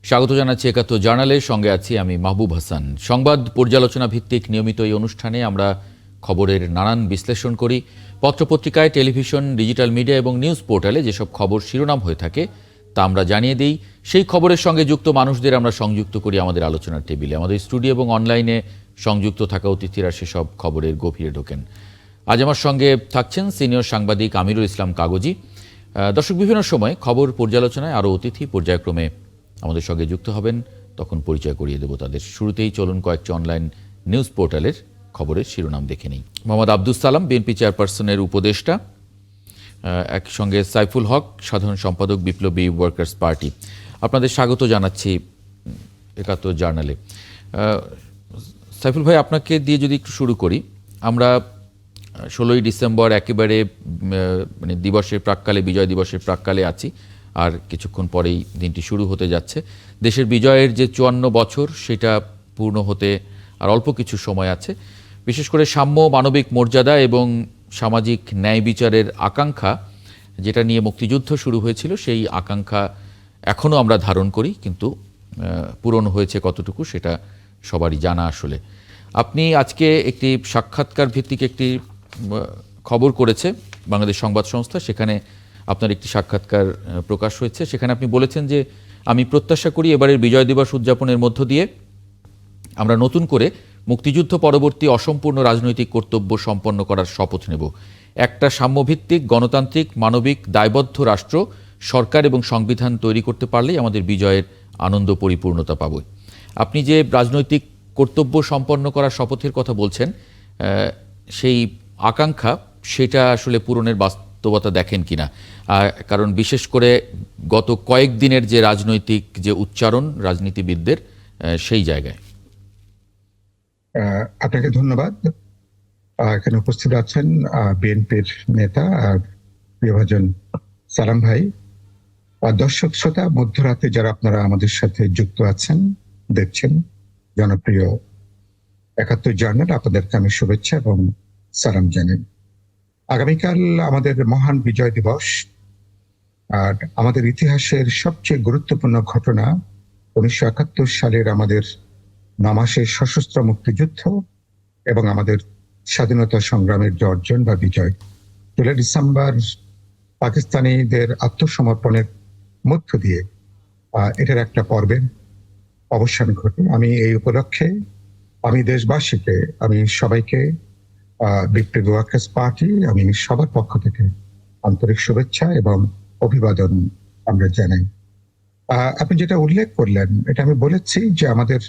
স্বাগত জানাচ্ছি একাত্তর জার্নালের সঙ্গে আছি আমি মাহবুব হাসান। সংবাদ পর্যালোচনা ভিত্তিক নিয়মিত এই অনুষ্ঠানে আমরা খবরের নানান বিশ্লেষণ করি। পত্রপত্রিকায়, টেলিভিশন, ডিজিটাল মিডিয়া এবং নিউজ পোর্টালে যেসব খবর শিরোনাম হয়ে থাকে তা আমরা জানিয়ে দিই। সেই খবরের সঙ্গে যুক্ত মানুষদের আমরা সংযুক্ত করি আমাদের আলোচনার টেবিলে। আমাদের স্টুডিও এবং অনলাইনে সংযুক্ত থাকা অতিথিরা সেসব খবরের গভীরে ঢোকেন। আজ আমার সঙ্গে থাকছেন সিনিয়র সাংবাদিক আমিরুল ইসলাম কাগজি। দর্শক, বিভিন্ন সময় খবর পর্যালোচনায় আরও অতিথি পর্যায়ক্রমে আমাদের সঙ্গে যুক্ত হবেন, তখন পরিচয় করিয়ে দেব তাদের। শুরুতেই চলুন কয়েকটি অনলাইন নিউজ পোর্টালের খবরের শিরোনাম দেখে নিই। মোহাম্মদ আব্দুস সালাম, বিএনপি চেয়ারপারসনের উপদেষ্টা, একসঙ্গে সাইফুল হক, সাধারণ সম্পাদক, বিপ্লবী ওয়ার্কার্স পার্টি। আপনাদের স্বাগত জানাচ্ছি একাত্তর জার্নালে। সাইফুল ভাই, আপনাকে দিয়ে যদি একটু শুরু করি। আমরা 16ই ডিসেম্বর একেবারে মানে দিবসের প্রাক্কালে, বিজয় দিবসের প্রাক্কালে আছি। আর কিছুক্ষণ পরেই দিনটি শুরু হতে যাচ্ছে। দেশের বিজয়ের যে 54 বছর সেটা পূর্ণ হতে আর অল্প কিছু সময় আছে। বিশেষ করে সাম্য, মানবিক মর্যাদা এবং সামাজিক ন্যায় বিচারের আকাঙ্ক্ষা, যেটা নিয়ে মুক্তিযুদ্ধ শুরু হয়েছিল, সেই আকাঙ্ক্ষা এখনও আমরা ধারণ করি, কিন্তু পূরণ হয়েছে কতটুকু সেটা সবারই জানা। আসলে আপনি আজকে একটি সাক্ষাৎকার ভিত্তিক একটি খবর করেছে বাংলাদেশ সংবাদ সংস্থা, সেখানে আপনার একটি সাক্ষাৎকার প্রকাশ হয়েছে। সেখানে আপনি বলেছেন যে, আমি প্রত্যাশা করি এবারের বিজয় দিবস উদযাপনের মধ্য দিয়ে আমরা নতুন করে মুক্তিযুদ্ধ পরবর্তী অসম্পূর্ণ রাজনৈতিক কর্তব্য সম্পন্ন করার শপথ নেব। একটা সাম্যভিত্তিক, গণতান্ত্রিক, মানবিক, দায়বদ্ধ রাষ্ট্র, সরকার এবং সংবিধান তৈরি করতে পারলেই আমাদের বিজয়ের আনন্দ পরিপূর্ণতা পাব। আপনি যে রাজনৈতিক কর্তব্য সম্পন্ন করার শপথের কথা বলছেন, সেই আকাঙ্ক্ষা সেটা আসলে পূরণের বাস্তবতা দেখেন কিনা? কারণ বিশেষ করে গত কয়েকদিনের যে রাজনৈতিক যে উচ্চারণ রাজনীতিবিদদের, সেই জায়গায়। আপনাকে ধন্যবাদ। এখানে উপস্থিত আছেন বিএনপির নেতা প্রিয়ভাজন সালাম ভাই, দর্শক শ্রোতা, মধ্যরাতে যারা আপনারা আমাদের সাথে যুক্ত আছেন, দেখছেন জনপ্রিয় একাত্তর জার্নাল, আপনাদেরকে আমি শুভেচ্ছা এবং সালাম জানাই। আগামীকাল আমাদের মহান বিজয় দিবস। আর আমাদের ইতিহাসের সবচেয়ে গুরুত্বপূর্ণ ঘটনা 1971 সালের আমাদের 9 মাসের সশস্ত্র মুক্তিযুদ্ধ এবং আমাদের স্বাধীনতা সংগ্রামের যে অর্জন বা বিজয়। 16 ডিসেম্বর পাকিস্তানিদের আত্মসমর্পণের মধ্য দিয়ে এটার একটা পর্বের অবসান ঘটে। আমি এই উপলক্ষে আমি দেশবাসীকে, আমি সবাইকে, বিপ্লবী ওয়ার্কার্স পার্টি, আমি সবার পক্ষ থেকে আন্তরিক শুভেচ্ছা এবং অভিবাদন আমরা জানাই। আপনি যেটা উল্লেখ করলেন, এটা আমি বলেছি যে আমাদের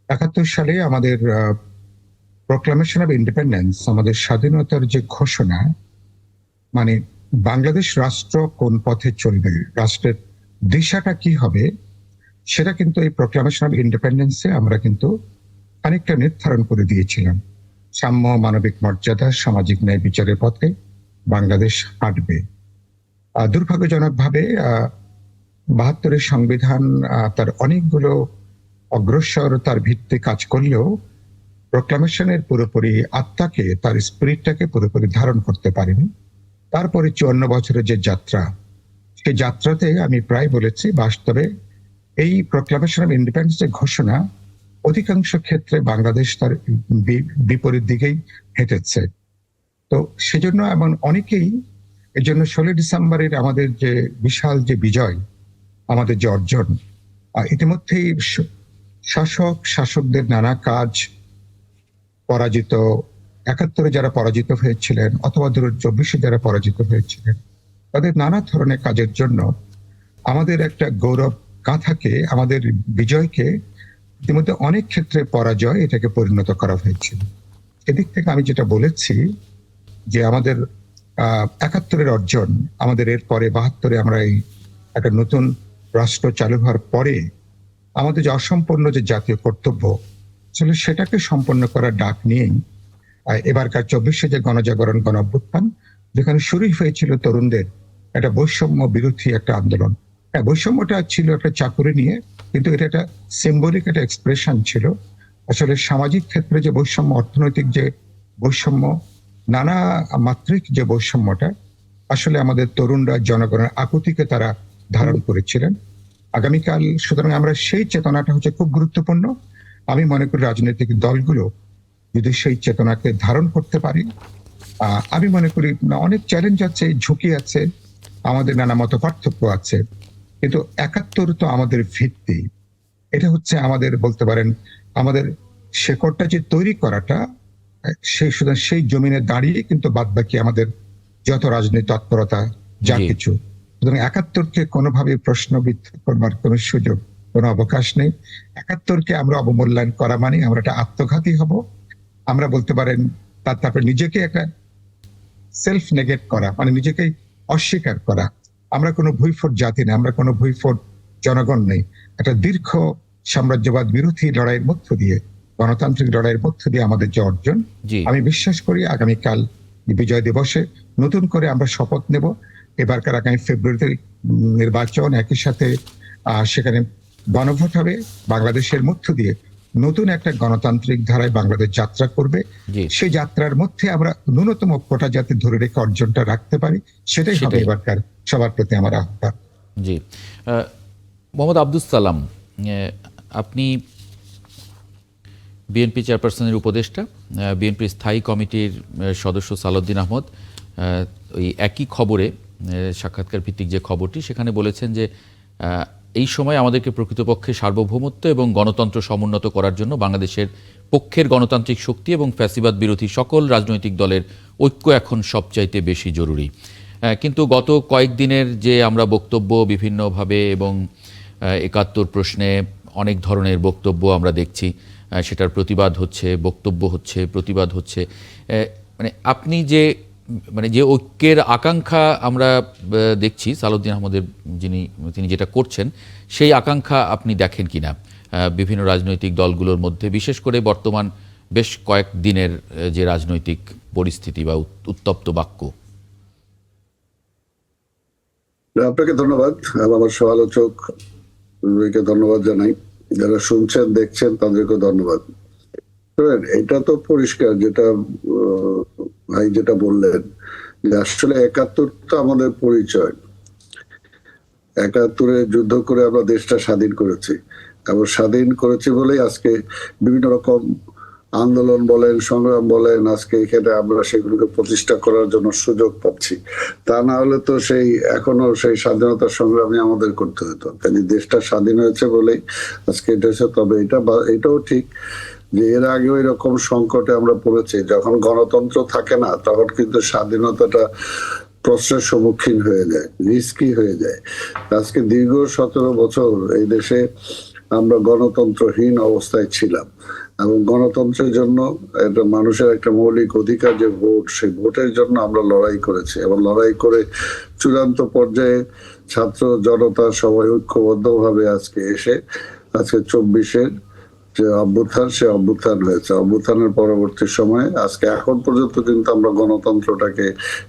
71 সালে আমাদের প্রোক্লামেশন অফ ইন্ডিপেন্ডেন্স, আমাদের স্বাধীনতার যে ঘোষণা, মানে বাংলাদেশ রাষ্ট্র কোন পথে চলবে, রাষ্ট্রের দিশাটা কি হবে, সেটা কিন্তু এই প্রোক্লামেশন অফ ইন্ডিপেন্ডেন্সে আমরা কিন্তু খানিকটা নির্ধারণ করে দিয়েছিলাম। সাম্য, মানবিক মর্যাদা, সামাজিক ন্যায় বিচারের পথে বাংলাদেশ হাঁটবে। দুর্ভাগ্যজনকভাবে 72-এর সংবিধান তার অনেকগুলো অগ্রসরতার ভিত্তি কাজ করলেও প্রোক্লামেশনের পুরোপুরি আত্মাকে, তার স্পিরিটটাকে পুরোপুরি ধারণ করতে পারেনি। তারপরে 54 বছরের যে যাত্রা, সেই যাত্রাতে আমি প্রায় বলেছি, বাস্তবে এই প্রোক্লামেশন অফ ইন্ডিপেন্ডেন্সের ঘোষণা অধিকাংশ ক্ষেত্রে বাংলাদেশ তার বিপরীত দিকেই হেঁটেছে। তো সেজন্য এমন অনেকেই এর জন্য 16 ডিসেম্বরের আমাদের যে বিশাল যে বিজয়, আমাদের যে অর্জন, ইতিমধ্যেই শাসকদের নানা কাজ, পরাজিত 71-এ যারা পরাজিত হয়েছিলেন অথবা 24-এ যারা পরাজিত হয়েছিলেন, তাদের নানা ধরনের কাজের জন্য আমাদের একটা গৌরব গাঁথাকে, আমাদের বিজয়কে ইতিমধ্যে অনেক ক্ষেত্রে পরাজয় এটাকে পরিণত করা হয়েছিল। এদিক থেকে আমি যেটা বলেছি যে আমাদের 71-এর অর্জন, আমাদের এর পরে 72-এ আমরা এই একটা নতুন রাষ্ট্র চালু হওয়ার পরে আমাদের যে অসম্পূর্ণ যে জাতীয় কর্তব্য, আসলে সেটাকে সম্পন্ন করার ডাক নিয়েই এবারকার 24-এ যে গণজাগরণ, গণ অভ্যুত্থান, যেখানে শুরুই হয়েছিল তরুণদের একটা বৈষম্য বিরোধী একটা আন্দোলন। হ্যাঁ, বৈষম্যটা ছিল একটা চাকুরি নিয়ে, কিন্তু এটা একটা সিম্বলিক একটা এক্সপ্রেশন ছিল। আসলে সামাজিক ক্ষেত্রে যে বৈষম্য, অর্থনৈতিক যে বৈষম্য, নানা মাত্রিক যে বৈষম্যটা, আসলে আমাদের তরুণরা জনগণের আকুতিকে তারা ধারণ করেছিলেন আগামীকাল। সুতরাং আমরা সেই চেতনাটা হচ্ছে খুব গুরুত্বপূর্ণ। আমি মনে করি রাজনৈতিক দলগুলো যদি সেই চেতনাকে ধারণ করতে পারে, আমি মনে করি অনেক চ্যালেঞ্জ আছে, ঝুঁকি আছে, আমাদের নানা মত পার্থক্য আছে, কিন্তু ৭১ তো আমাদের ভিত্তি। এটা হচ্ছে আমাদের, বলতে পারেন আমাদের শেকড়টা যে তৈরি করাটা, সেই জমিনে দাঁড়িয়ে কিন্তু বাদ বাকি আমাদের যত রাজনৈতিক তৎপরতা যা জি কিছু। সুতরাং ৭১কে কোনোভাবে প্রশ্নবিদ্ধ করবার কোনো সুযোগ, কোনো অবকাশ নেই। ৭১কে আমরা অবমূল্যায়ন করা মানে আমরা একটা আত্মঘাতী হব। আমরা বলতে পারেন তারপর নিজেকে একটা সেলফ নেগেট করা, মানে নিজেকে অস্বীকার করা। আমরা কোনো ভুইফোট জাতি নেই, আমরা কোনো ভুইফোট জনগণ নেই। একটা দীর্ঘ সাম্রাজ্যবাদ বিরোধী লড়াইয়ের মধ্য দিয়ে, গণতান্ত্রিক লড়াইয়ের মধ্য দিয়ে আমাদের যে অর্জন, জি আমি বিশ্বাস করি আগামীকাল বিজয় দিবসে নতুন করে আমরা শপথ নেব। এবারকার আগামী ফেব্রুয়ারিতে নির্বাচন, একই সাথে সেখানে গণভোট হবে। বাংলাদেশের মধ্য দিয়ে নতুন একটা গণতান্ত্রিক ধারায় বাংলাদেশ যাত্রা করবে। জি সেই যাত্রার মধ্যে আমরা ন্যূনতম কোটা যাতে ধরে রেখে অর্জনটা রাখতে পারি, সেটাই হবে সেটাই। এবারকার সবার প্রতি আমার আহ্বান। জি মোহাম্মদ আব্দুস সালাম, আপনি বিএনপি চেয়ারপারসনের উপদেষ্টা, বিএনপির স্থায়ী কমিটির সদস্য সালাউদ্দিন আহমদ ওই একই খবরে, সাক্ষাৎকার ভিত্তিক যে খবরটি, সেখানে বলেছেন যে এই সময় আমাদেরকে প্রকৃতপক্ষে সার্বভৌমত্ব এবং গণতন্ত্র সমুন্নত করার জন্য বাংলাদেশের পক্ষের গণতান্ত্রিক শক্তি এবং ফ্যাসিবাদ বিরোধী সকল রাজনৈতিক দলের ঐক্য এখন সবচাইতে বেশি জরুরি। কিন্তু গত কয়েকদিনের যে আমরা বক্তব্য বিভিন্নভাবে এবং ৭১ প্রশ্নে অনেক ধরনের বক্তব্য আমরা দেখছি, সেটার প্রতিবাদ হচ্ছে, বক্তব্য হচ্ছে, প্রতিবাদ হচ্ছে, মানে আপনি যে যে ঐক্যের আকাঙ্ক্ষা আমরা দেখছি সালাউদ্দিন আহমদের, তিনি যেটা করছেন, সেই আকাঙ্ক্ষা আপনি দেখেন কিনা বিভিন্ন রাজনৈতিক দলগুলোর মধ্যে, বিশেষ করে বর্তমান বেশ কয়েকদিনের যে রাজনৈতিক পরিস্থিতি বা উত্তপ্ত বাক্য? আপনাকে ধন্যবাদ, আমার সমালোচক ধন্যবাদ জানাই, যারা শুনছেন দেখছেন তাদেরকে ধন্যবাদ। এটা তো পরিষ্কার, যেটা ভাই যেটা বললেন, যে আসলে ৭১ তো আমাদের পরিচয়। ৭১-এ যুদ্ধ করে আমরা দেশটা স্বাধীন করেছি, এবং স্বাধীন করেছি বলেই আজকে বিভিন্ন রকম আন্দোলন বলেন, সংগ্রাম বলেন, আজকে এখানে আমরা সেগুলোকে প্রতিষ্ঠা করার জন্য সুযোগ পাচ্ছি। তা না হলে তো এখনো সেই স্বাধীনতা সংগ্রামে আমাদের করতে হতো। কাজে দেশটা স্বাধীন হয়েছে বলেই আজকে এটা হচ্ছে। তবে এটাও ঠিক যে এর আগেও এরকম সংকটে আমরা পড়েছি, যখন গণতন্ত্র থাকে না তখন কিন্তু স্বাধীনতাটা প্রশ্নের সম্মুখীন হয়ে যায়, রিস্কি হয়ে যায়। আজকে দীর্ঘ ১৭ বছর এই দেশে আমরা গণতন্ত্রহীন অবস্থায় ছিলাম, এবং গণতন্ত্রের জন্য একটা মানুষের একটা মৌলিক অধিকার যে ভোট, সেই ভোটের জন্য আমরা লড়াই করেছি, এবং লড়াই করে চূড়ান্ত পর্যায়ে ছাত্র জনতা সবাই ঐক্যবদ্ধভাবে আজকে এসে আজকে ২৪-এর যে অভ্যুত্থান, সে অভ্যুত্থান হয়েছে। অভ্যুত্থানের পরবর্তী সময়ে আজকে এখন পর্যন্ত কিন্তু আমরা গণতন্ত্রটাকে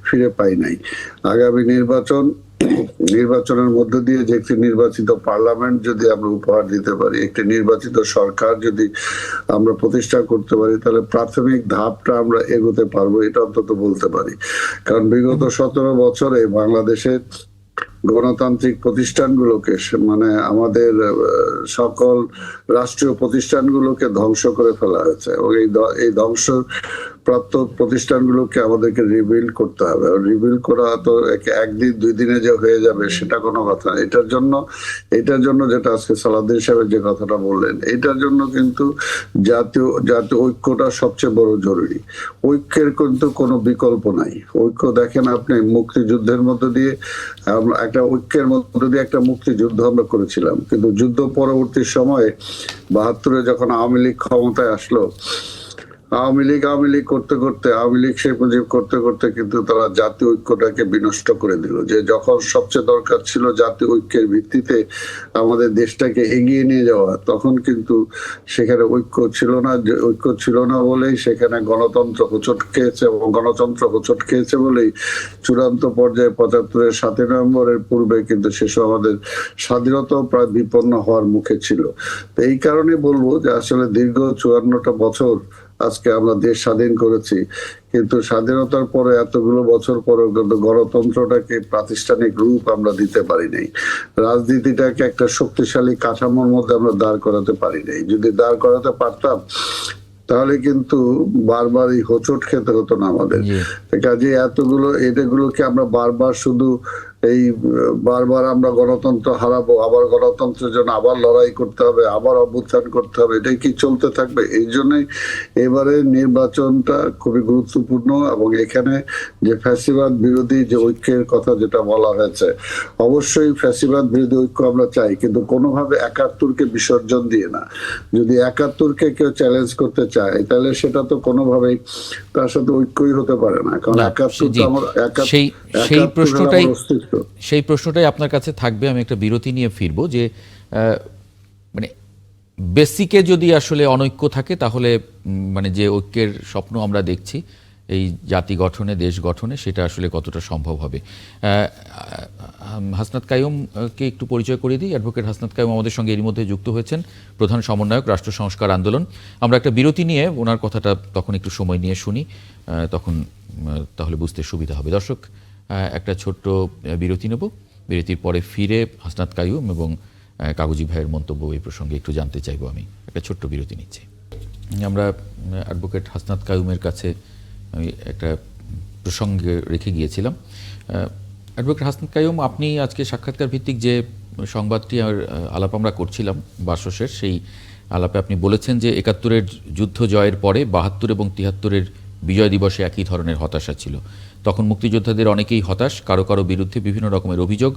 ফিরে পাই নাই। আগামী নির্বাচনের মধ্য দিয়ে যে একটি নির্বাচিত পার্লামেন্ট যদি আমরা উপহার দিতে পারি, একটি নির্বাচিত সরকার যদি আমরা প্রতিষ্ঠা করতে পারি, তাহলে প্রাথমিক ধাপটা আমরা এগোতে পারবো, এটা অন্তত বলতে পারি। কারণ বিগত ১৭ বছরে বাংলাদেশের গণতান্ত্রিক প্রতিষ্ঠানগুলোকে, মানে আমাদের সকল রাষ্ট্রীয় প্রতিষ্ঠানগুলোকে ধ্বংস করে ফেলা হয়েছে, এবং এই ধ্বংসপ্রাপ্ত প্রতিষ্ঠানগুলোকে আমাদেরকে রিবিল্ড করতে হবে। রিবিল্ড করা তো একদিন ২ দিনে যে হয়ে যাবে সেটা কোনো কথা না। এটার জন্য যেটা আজকে সালাউদ্দিন সাহেব যে কথাটা বললেন, এটার জন্য কিন্তু জাতীয় ঐক্যটা সবচেয়ে বড় জরুরি। ঐক্যের কিন্তু কোনো বিকল্প নাই। ঐক্য দেখেন আপনি, মুক্তিযুদ্ধের মধ্য দিয়ে একটা ঐক্যের মধ্য দিয়ে একটা মুক্তিযুদ্ধ আমরা করেছিলাম, কিন্তু যুদ্ধ পরবর্তী সময়ে ৭২-এ যখন আওয়ামী লীগ ক্ষমতায় আসলো, আওয়ামী লীগ করতে করতে, আওয়ামী লীগ শেখ মুজিব করতে করতে কিন্তু তারা জাতীয় ঐক্যটাকে বিনষ্ট করে দিল। যে যখন সবচেয়ে দরকার ছিল জাতীয় ঐক্যের ভিত্তিতে আমাদের দেশটাকে এগিয়ে নিয়ে যাওয়া, তখন কিন্তু সেখানে ঐক্য ছিল না বলেই সেখানে গণতন্ত্র হোঁচট খেয়েছে, এবং গণতন্ত্র হোঁচট খেয়েছে বলেই চূড়ান্ত পর্যায়ে ৭৫-এর ৭ই নভেম্বরের পূর্বে কিন্তু সেসব আমাদের স্বাধীনতাও প্রায় বিপন্ন হওয়ার মুখে ছিল। তো এই কারণে বলবো যে আসলে দীর্ঘ ৫৪টা বছর আজকে আমরা দেশ স্বাধীন করেছি, কিন্তু স্বাধীনতার পরে এতগুলো বছর পরে কিন্তু গণতন্ত্রটাকে প্রাতিষ্ঠানিক রূপ আমরা দিতে পারি নাই, রাজনীতিটাকে একটা শক্তিশালী কাঠামোর মধ্যে আমরা দাঁড় করাতে পারি নাই। যদি দাঁড় করাতে পারতাম তাহলে কিন্তু বারবার এই হোঁচট খেতে হতো না আমাদের। কাজে এটাগুলোকে আমরা বারবার শুধু বারবার আমরা গণতন্ত্র হারাবো, আবার গণতন্ত্রের জন্য আবার লড়াই করতে হবে, আবার অভ্যুত্থান করতে হবে, এটাই কি চলতে থাকবে? এই জন্যই এবারে নির্বাচনটা খুবই গুরুত্বপূর্ণ। এবং এখানে যে ফ্যাসিবাদ বিরোধী যে ঐক্যের কথা যেটা বলা হয়েছে, অবশ্যই ফ্যাসিবাদ বিরোধী ঐক্য আমরা চাই, কিন্তু কোনোভাবে ৭১কে বিসর্জন দিয়ে না। যদি ৭১কে কেউ চ্যালেঞ্জ করতে চায় তাহলে সেটা তো কোনোভাবেই তার সাথে ঐক্যই হতে পারে না, কারণ ৭১ সেই প্রশ্নটাই আপনার কাছে থাকবে। আমি একটা বিরতি নিয়ে ফিরবো যে মানে বেসিকে যদি আসলে অনৈক্য থাকে তাহলে মানে যে ঐক্যের স্বপ্ন আমরা দেখছি এই জাতি গঠনে, দেশ গঠনে, সেটা আসলে কতটা সম্ভব হবে। হাসনাত কাইয়ুমকে একটু পরিচয় করিয়ে দিই। অ্যাডভোকেট হাসনাত কাইয়ুম আমাদের সঙ্গে এরই মধ্যে যুক্ত হয়েছেন, প্রধান সমন্বয়ক রাষ্ট্র সংস্কার আন্দোলন। আমরা একটা বিরতি নিয়ে ওনার কথাটা তখন একটু সময় নিয়ে শুনি, তখন তাহলে বুঝতে সুবিধা হবে। দর্শক, একটা ছোট্ট বিরতি নেব। বিরতির পরে ফিরে হাসনাত কাইয়ুম এবং কাগজি ভাইয়ের মন্তব্য এই প্রসঙ্গে একটু জানতে চাইবো। আমি একটা ছোট্ট বিরতি নিচ্ছি। আমরা অ্যাডভোকেট হাসনাত কাইয়ুমের কাছে আমি একটা প্রসঙ্গে রেখে গিয়েছিলাম। অ্যাডভোকেট হাসনাত কাইয়ুম, আপনি আজকে সাক্ষাৎকার ভিত্তিক যে সংবাদটি আলাপ আমরা করছিলাম বাসসের, সেই আলাপে আপনি বলেছেন যে ৭১-এর যুদ্ধ জয়ের পরে ৭২ এবং ৭৩-এর বিজয় দিবসে একই ধরনের হতাশা ছিল। তখন মুক্তিযোদ্ধাদের অনেকেই হতাশ, কারো কারো বিরুদ্ধে বিভিন্ন রকমের অভিযোগ,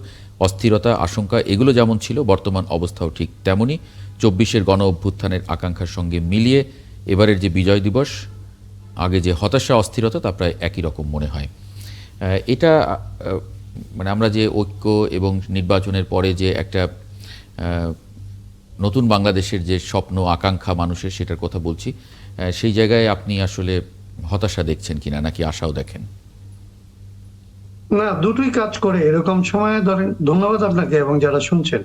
অস্থিরতা, আশঙ্কা, এগুলো যেমন ছিল বর্তমান অবস্থাও ঠিক তেমনই। ২৪-এর গণ অভ্যুত্থানের আকাঙ্ক্ষার সঙ্গে মিলিয়ে এবারের যে বিজয় দিবস, আগে যে হতাশা, অস্থিরতা, তা প্রায় একই রকম মনে হয়। এটা মানে আমরা যে ঐক্য এবং নির্বাচনের পরে যে একটা নতুন বাংলাদেশের যে স্বপ্ন, আকাঙ্ক্ষা মানুষের, সেটার কথা বলছি, সেই জায়গায় আপনি আসলে হতাশা দেখছেন কিনা, নাকি আশাও দেখেন? না, দুটোই কাজ করে এরকম সময়। ধরেন, ধন্যবাদ আপনাকে এবং যারা শুনছেন।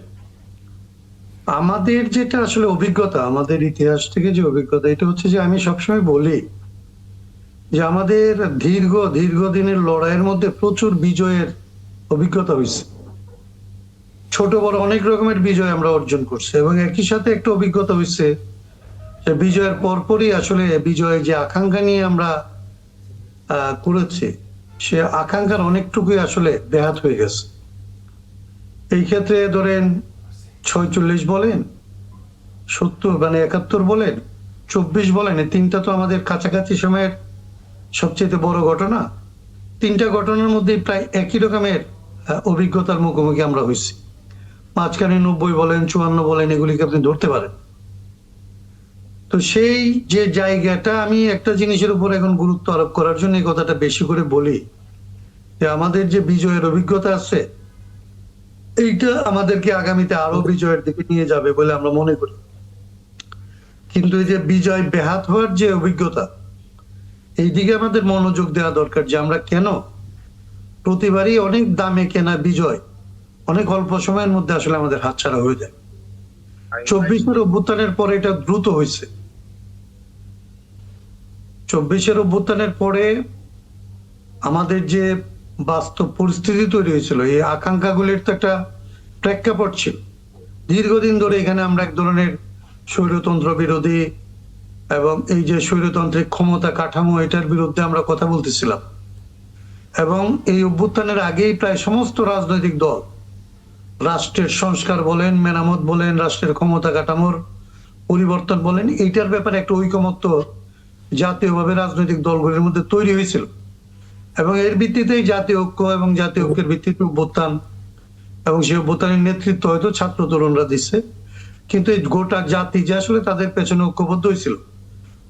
আমাদের যেটা আসলে অভিজ্ঞতা, আমাদের ইতিহাস থেকে যে অভিজ্ঞতা, এটা হচ্ছে যে আমি সবসময় বলি যে আমাদের দীর্ঘদিনের লড়াইয়ের মধ্যে প্রচুর বিজয়ের অভিজ্ঞতা হয়েছে। ছোট বড় অনেক রকমের বিজয় আমরা অর্জন করছি, এবং একই সাথে একটা অভিজ্ঞতা হয়েছে যে বিজয়ের পরপরই আসলে বিজয়ের যে আকাঙ্ক্ষা নিয়ে আমরা করেছি, সে আকাঙ্ক্ষার অনেকটুকুই আসলে ব্যাহত হয়ে গেছে। এই ক্ষেত্রে ধরেন ৪৬ বলেন, ৭০ মানে ৭১ বলেন, ২৪ বলেন, এই তিনটা তো আমাদের কাছাকাছি সময়ের সবচেয়ে বড় ঘটনা। তিনটা ঘটনার মধ্যে প্রায় একই রকমের অভিজ্ঞতার মুখোমুখি আমরা হয়েছি। মাঝখানে ৯০ বলেন, ৫৪ বলেন, এগুলিকে আপনি ধরতে পারেন। তো সেই যে জায়গাটা, আমি একটা জিনিসের উপর এখন গুরুত্ব আরোপ করার জন্য এই কথাটা বেশি করে বলি যে আমাদের যে বিজয়ের অভিজ্ঞতা আছে, এইটা আমাদেরকে আগামীতে আরো বিজয়ের দিকে নিয়ে যাবে বলে আমরা মনে করি। কিন্তু এই যে বিজয় ব্যাহত হওয়ার যে অভিজ্ঞতা, এই দিকে আমাদের মনোযোগ দেওয়া দরকার যে আমরা কেন প্রতিবারই অনেক দামে কেনা বিজয় অনেক অল্প সময়ের মধ্যে আসলে আমাদের হাতছাড়া হয়ে যায়। ২৪-এর অভ্যুত্থানের পরে এটা দ্রুত হয়েছে। ২৪-এর অভ্যুত্থানের পরে আমাদের যে বাস্তব পরিস্থিতি তৈরি হয়েছিল, এই আকাঙ্ক্ষাগুলির তো একটা প্রেক্ষাপট ছিল। দীর্ঘদিন ধরে এখানে আমরা এক ধরনের স্বৈরতন্ত্র বিরোধী এবং এই যে স্বৈরতান্ত্রিক ক্ষমতা কাঠামো, এটার বিরুদ্ধে আমরা কথা বলতেছিলাম। এবং এই অভ্যুত্থানের আগেই প্রায় সমস্ত রাজনৈতিক দল রাষ্ট্রের সংস্কার বলেন, মেরামত বলেন, রাষ্ট্রের ক্ষমতা কাঠামোর পরিবর্তন বলেন, এইটার ব্যাপারে একটা ঐকমত্য জাতীয়ভাবে রাজনৈতিক দলগুলির মধ্যে তৈরি হয়েছিল। এবং এর ভিত্তিতেই জাতীয় ঐক্য এবং জাতীয় ঐক্যের ভিত্তিতে অভ্যুত্থান, এবং সেই অভ্যুত্থানের নেতৃত্ব হয়তো ছাত্র তরুণরা দিচ্ছে। কিন্তু এই গোটা জাতি যে আসলে তাদের পেছনে ঐক্যবদ্ধ হয়েছিল,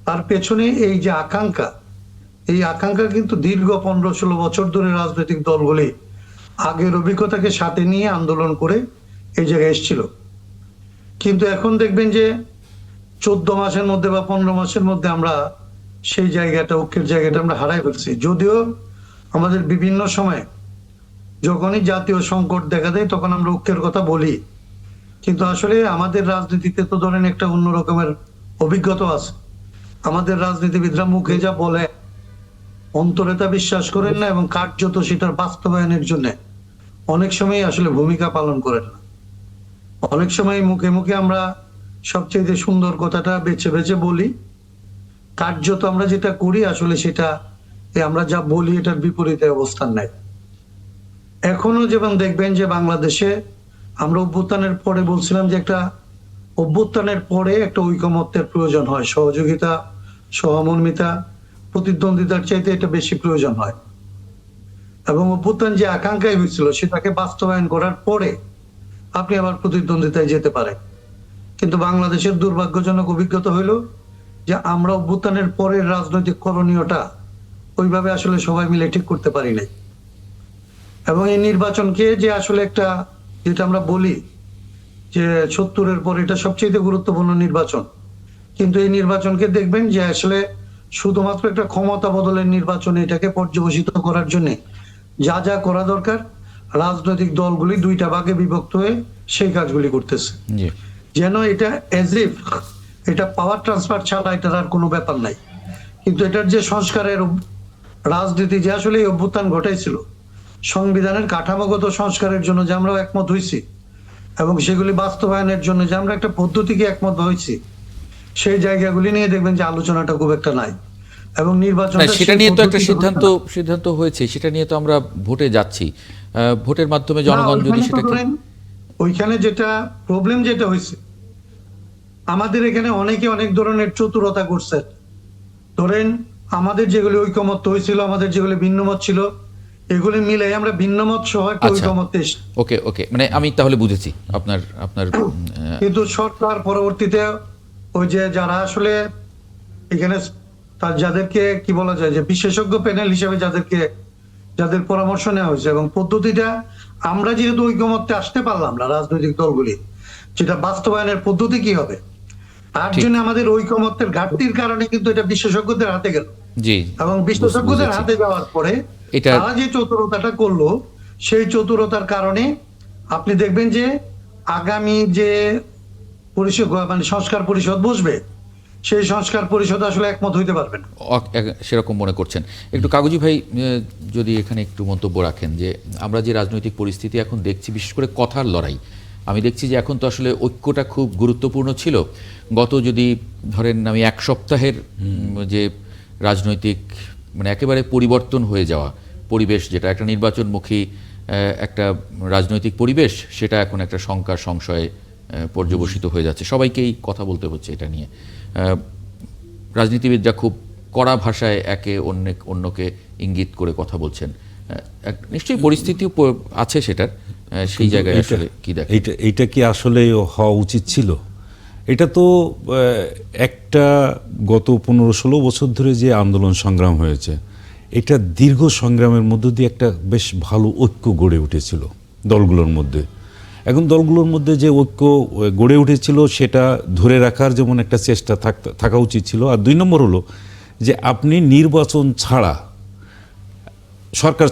তার পেছনে এই যে আকাঙ্ক্ষা, এই আকাঙ্ক্ষা কিন্তু দীর্ঘ ১৫-১৬ বছর ধরে রাজনৈতিক দলগুলি আগের অভিজ্ঞতাকে সাথে নিয়ে আন্দোলন করে এই জায়গায় এসেছিল। কিন্তু এখন দেখবেন যে ১৪ মাসের মধ্যে বা ১৫ মাসের মধ্যে আমরা সেই জায়গাটা, ঐক্যের জায়গাটা আমরা হারাই ফেলছি। যদিও আমাদের বিভিন্ন সময় যখনই জাতীয় সংকট দেখা দেয় তখন আমরা ঐক্যের কথা বলি, কিন্তু আসলে আমাদের রাজনীতিতে তো ধরেন একটা অন্য রকমের অভিজ্ঞতা আছে। আমাদের রাজনীতিবিদরা মুখে যা বলে অন্তরে তা বিশ্বাস করেন না, এবং কার্যত সেটার বাস্তবায়নের জন্য অনেক সময় আসলে ভূমিকা পালন করেন না। অনেক সময় মুখে মুখে আমরা সবচেয়ে সুন্দর কথাটা বেছে বেছে বলি, কার্যত আমরা যেটা করি আসলে সেটা আমরা যা বলি এটার বিপরীতে অবস্থান নেয়। এখনো যেমন দেখবেন যে বাংলাদেশে আমরা অভ্যুত্থানের পরে বলছিলাম যে একটা অভ্যুত্থানের পরে একটা ঐকমত্যের প্রয়োজন হয়, সহযোগিতা, সহমর্মিতা, প্রতিদ্বন্দ্বিতার চাইতে এটা বেশি প্রয়োজন হয়। এবং অভ্যুত্থান যে আকাঙ্ক্ষায় হয়েছিল সেটাকে বাস্তবায়ন করার পরে আপনি আবার প্রতিদ্বন্দ্বিতায় যেতে পারেন। কিন্তু বাংলাদেশের দুর্ভাগ্যজনক অভিজ্ঞতা হইল যে আমরা অভ্যুত্থানের পরের রাজনৈতিক করণীয়টা ওইভাবে আসলে সবাই মিলে ঠিক করতে পারি নাই। এবং এই নির্বাচনকে যে আসলে একটা, যেটা আমরা বলি যে ৭০-এর পর এটা সবচেয়ে গুরুত্বপূর্ণ নির্বাচন, কিন্তু এই নির্বাচনকে দেখবেন যে আসলে শুধুমাত্র একটা ক্ষমতা বদলের নির্বাচন, এটাকে পর্যবেসিত করার জন্য যা যা করা দরকার রাজনৈতিক দলগুলি দুইটা ভাগে বিভক্ত হয়ে সেই কাজগুলি করতেছে, জি যেন এটা এজ ইফ এটা পাওয়ার ট্রান্সফার ছাড়া এটার আর কোনো ব্যাপার নাই। কিন্তু এটার যে সংস্কারের রাজনীতি যে আসলে এই অভ্যুত্থান ঘটাইছিল, সংবিধানের কাঠামোগত সংস্কারের জন্য যে আমরা একমত হয়েছি এবং সেগুলি বাস্তবায়নের জন্য যে আমরা একটা পদ্ধতিকে একমত হয়েছি, সেই জায়গাগুলি নিয়ে দেখবেন যে আলোচনাটা খুব একটা নাই। এবং নির্বাচন না, সেটা নিয়ে তো একটা সিদ্ধান্ত হয়েছে, সেটা নিয়ে তো আমরা ভোটে যাচ্ছি। ভোটের মাধ্যমে জনগণ যদি সেটাকে, ওইখানে যেটা প্রবলেম যেটা হয়েছে, আমাদের এখানে অনেকে অনেক ধরনের চতুরতা করছে। ধরেন আমাদের যেগুলি ঐকমত্য হয়েছিল, আমাদের যেগুলি ভিন্নমত ছিল, এগুলি মিলে আমরা ভিন্নমত সহ একটা ঐকমত্যে এসেছি। ওকে ওকে, মানে আমি তাহলে বুঝেছি আপনার কিন্তু সরকার পরবর্তীতে ওই যে যারা আসলে এখানে যাদেরকে কি বলা যায় যে বিশেষজ্ঞ প্যানেল হিসেবে যাদের পরামর্শ নেওয়া হয়েছে এবং পদ্ধতিটা আমরা যেহেতু ঐকমত্যে আসতে পারলাম না রাজনৈতিক দলগুলি, যেটা বাস্তবায়নের পদ্ধতি কি হবে তার জন্য আমাদের ঐকমত্যের ঘাটতির কারণে কিন্তু এটা বিশেষজ্ঞদের হাতে গেল। জি, এবং বিশেষজ্ঞদের হাতে যাওয়ার পরে তারা যে চতুরতাটা করলো, সেই চতুরতার কারণে আপনি দেখবেন যে আগামী যে পরিষদ মানে সংস্কার পরিষদ বসবে, সেই সংস্কার পরিষদ আসলে একমত হইতে পারবেন সেরকম মনে করছেন। একটু কাগজি ভাই যদি এখানে একটু মন্তব্য রাখেন, যে আমরা যে রাজনৈতিক পরিস্থিতি এখন দেখছি, বিশেষ করে কথার লড়াই, আমি দেখছি যে এখন তো আসলে ঐক্যটা খুব গুরুত্বপূর্ণ ছিল। গত যদি ধরেন আমি এক সপ্তাহের যে রাজনৈতিক মানে একেবারে পরিবর্তন হয়ে যাওয়া পরিবেশ, যেটা একটা নির্বাচনমুখী একটা রাজনৈতিক পরিবেশ, সেটা এখন একটা শঙ্কা সংশয়ে পর্যবসিত হয়ে যাচ্ছে। সবাইকেই কথা বলতে হচ্ছে এটা নিয়ে। রাজনীতিবিদরা খুব কড়া ভাষায় একে অন্যকে ইঙ্গিত করে কথা বলছেন। নিশ্চয়ই পরিস্থিতি আছে সেটার, সেই জায়গায় আসলে কি দেখেন? এইটা কি আসলে হওয়া উচিত ছিল? এটা তো একটা গত 15-16 বছর ধরে যে আন্দোলন সংগ্রাম হয়েছে, এটা দীর্ঘ সংগ্রামের মধ্য দিয়ে একটা বেশ ভালো ঐক্য গড়ে উঠেছিল দলগুলোর মধ্যে। এখন দলগুলোর মধ্যে যে ঐক্য গড়ে উঠেছিল সেটা ধরে রাখার যেমন একটা চেষ্টা থাকা উচিত ছিল। আর 2 নম্বর হলো যে আপনি নির্বাচন ছাড়া সরকার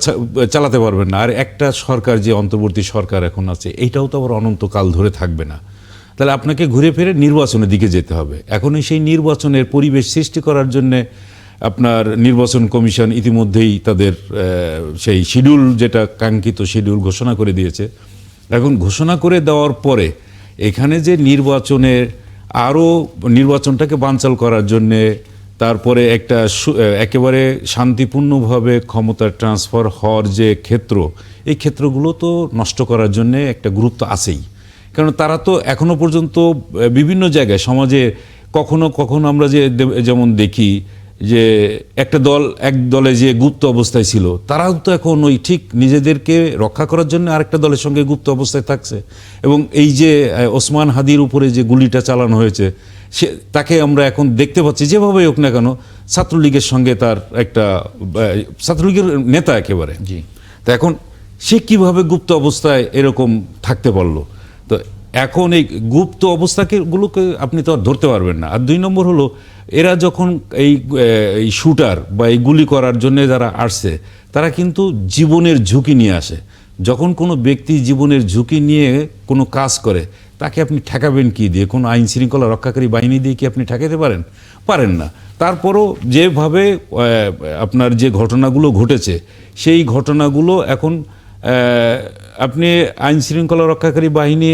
চালাতে পারবেন না। আর একটা সরকার, যে অন্তর্বর্তী সরকার এখন আছে, এইটাও তো আবার অনন্তকাল ধরে থাকবে না। তাহলে আপনাকে ঘুরে ফিরে নির্বাচনের দিকে যেতে হবে। এখনই সেই নির্বাচনের পরিবেশ সৃষ্টি করার জন্যে আপনার নির্বাচন কমিশন ইতিমধ্যেই তাদের সেই শিডিউল, যেটা কাঙ্ক্ষিত শিডিউল ঘোষণা করে দিয়েছে। এখন ঘোষণা করে দেওয়ার পরে এখানে যে নির্বাচনটাকে বানচাল করার জন্যে, তারপরে একটা একেবারে শান্তিপূর্ণভাবে ক্ষমতার ট্রান্সফার হওয়ার যে ক্ষেত্র, এই ক্ষেত্রগুলো তো নষ্ট করার জন্যে একটা গুরুত্ব আছেই। কারণ তারা তো এখনো পর্যন্ত বিভিন্ন জায়গায় সমাজে কখনো কখনো আমরা যেমন দেখি যে এক দলে যে গুপ্ত অবস্থায় ছিল, তারাও তো এখন ওই ঠিক নিজেদেরকে রক্ষা করার জন্য আরেকটা দলের সঙ্গে গুপ্ত অবস্থায় থাকছে। এবং এই যে ওসমান হাদির উপরে যে গুলিটা চালানো হয়েছে, তাকে আমরা এখন দেখতে পাচ্ছি, যেভাবেই হোক না কেন ছাত্রলীগের সঙ্গে তার একটা ছাত্রলীগের নেতা একেবারে। তা এখন সে কিভাবে গুপ্ত অবস্থায় এরকম থাকতে পারলো? তো এখন এই গুপ্ত গুলোকে আপনি তো আর ধরতে পারবেন না। আর 2 নম্বর হলো, এরা যখন এই শুটার বা এই গুলি করার জন্য যারা আসছে, তারা কিন্তু জীবনের ঝুঁকি নিয়ে আসে। যখন কোনো ব্যক্তি জীবনের ঝুঁকি নিয়ে কোনো কাজ করে, তাকে আপনি ঠেকাবেন কি দিয়ে? কোনো আইন শৃঙ্খলা রক্ষাকারী বাহিনী দিয়ে কি আপনি ঠেকাতে পারেন? পারেন না। তারপরও যেভাবে আপনার যে ঘটনাগুলো ঘটেছে সেই ঘটনাগুলো এখন আপনি আইন শৃঙ্খলা রক্ষাকারী বাহিনী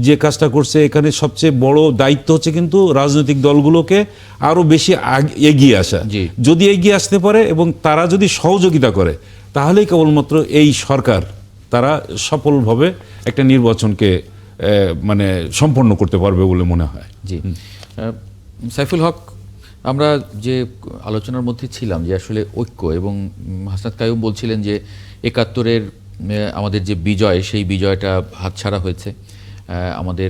যে কাজটা করছে, এখানে সবচেয়ে বড় দায়িত্ব হচ্ছে কিন্তু রাজনৈতিক দলগুলোকে আরো বেশি এগিয়ে আসা। জি। যদি এগিয়ে আসতে পারে এবং তারা যদি সহযোগিতা করে, তাহলেই কেবলমাত্র এই সরকার তারা সফলভাবে একটা নির্বাচনকে মানে সম্পন্ন করতে পারবে বলে মনে হয়। জি। সাইফুল হক, আমরা যে আলোচনার মধ্যে ছিলাম যে আসলে ঐক্য, এবং হাসনাত কাইয়ুম বলছিলেন যে ৭১-এর আমাদের যে বিজয়, সেই বিজয়টা হাতছাড়া হয়েছে। আমাদের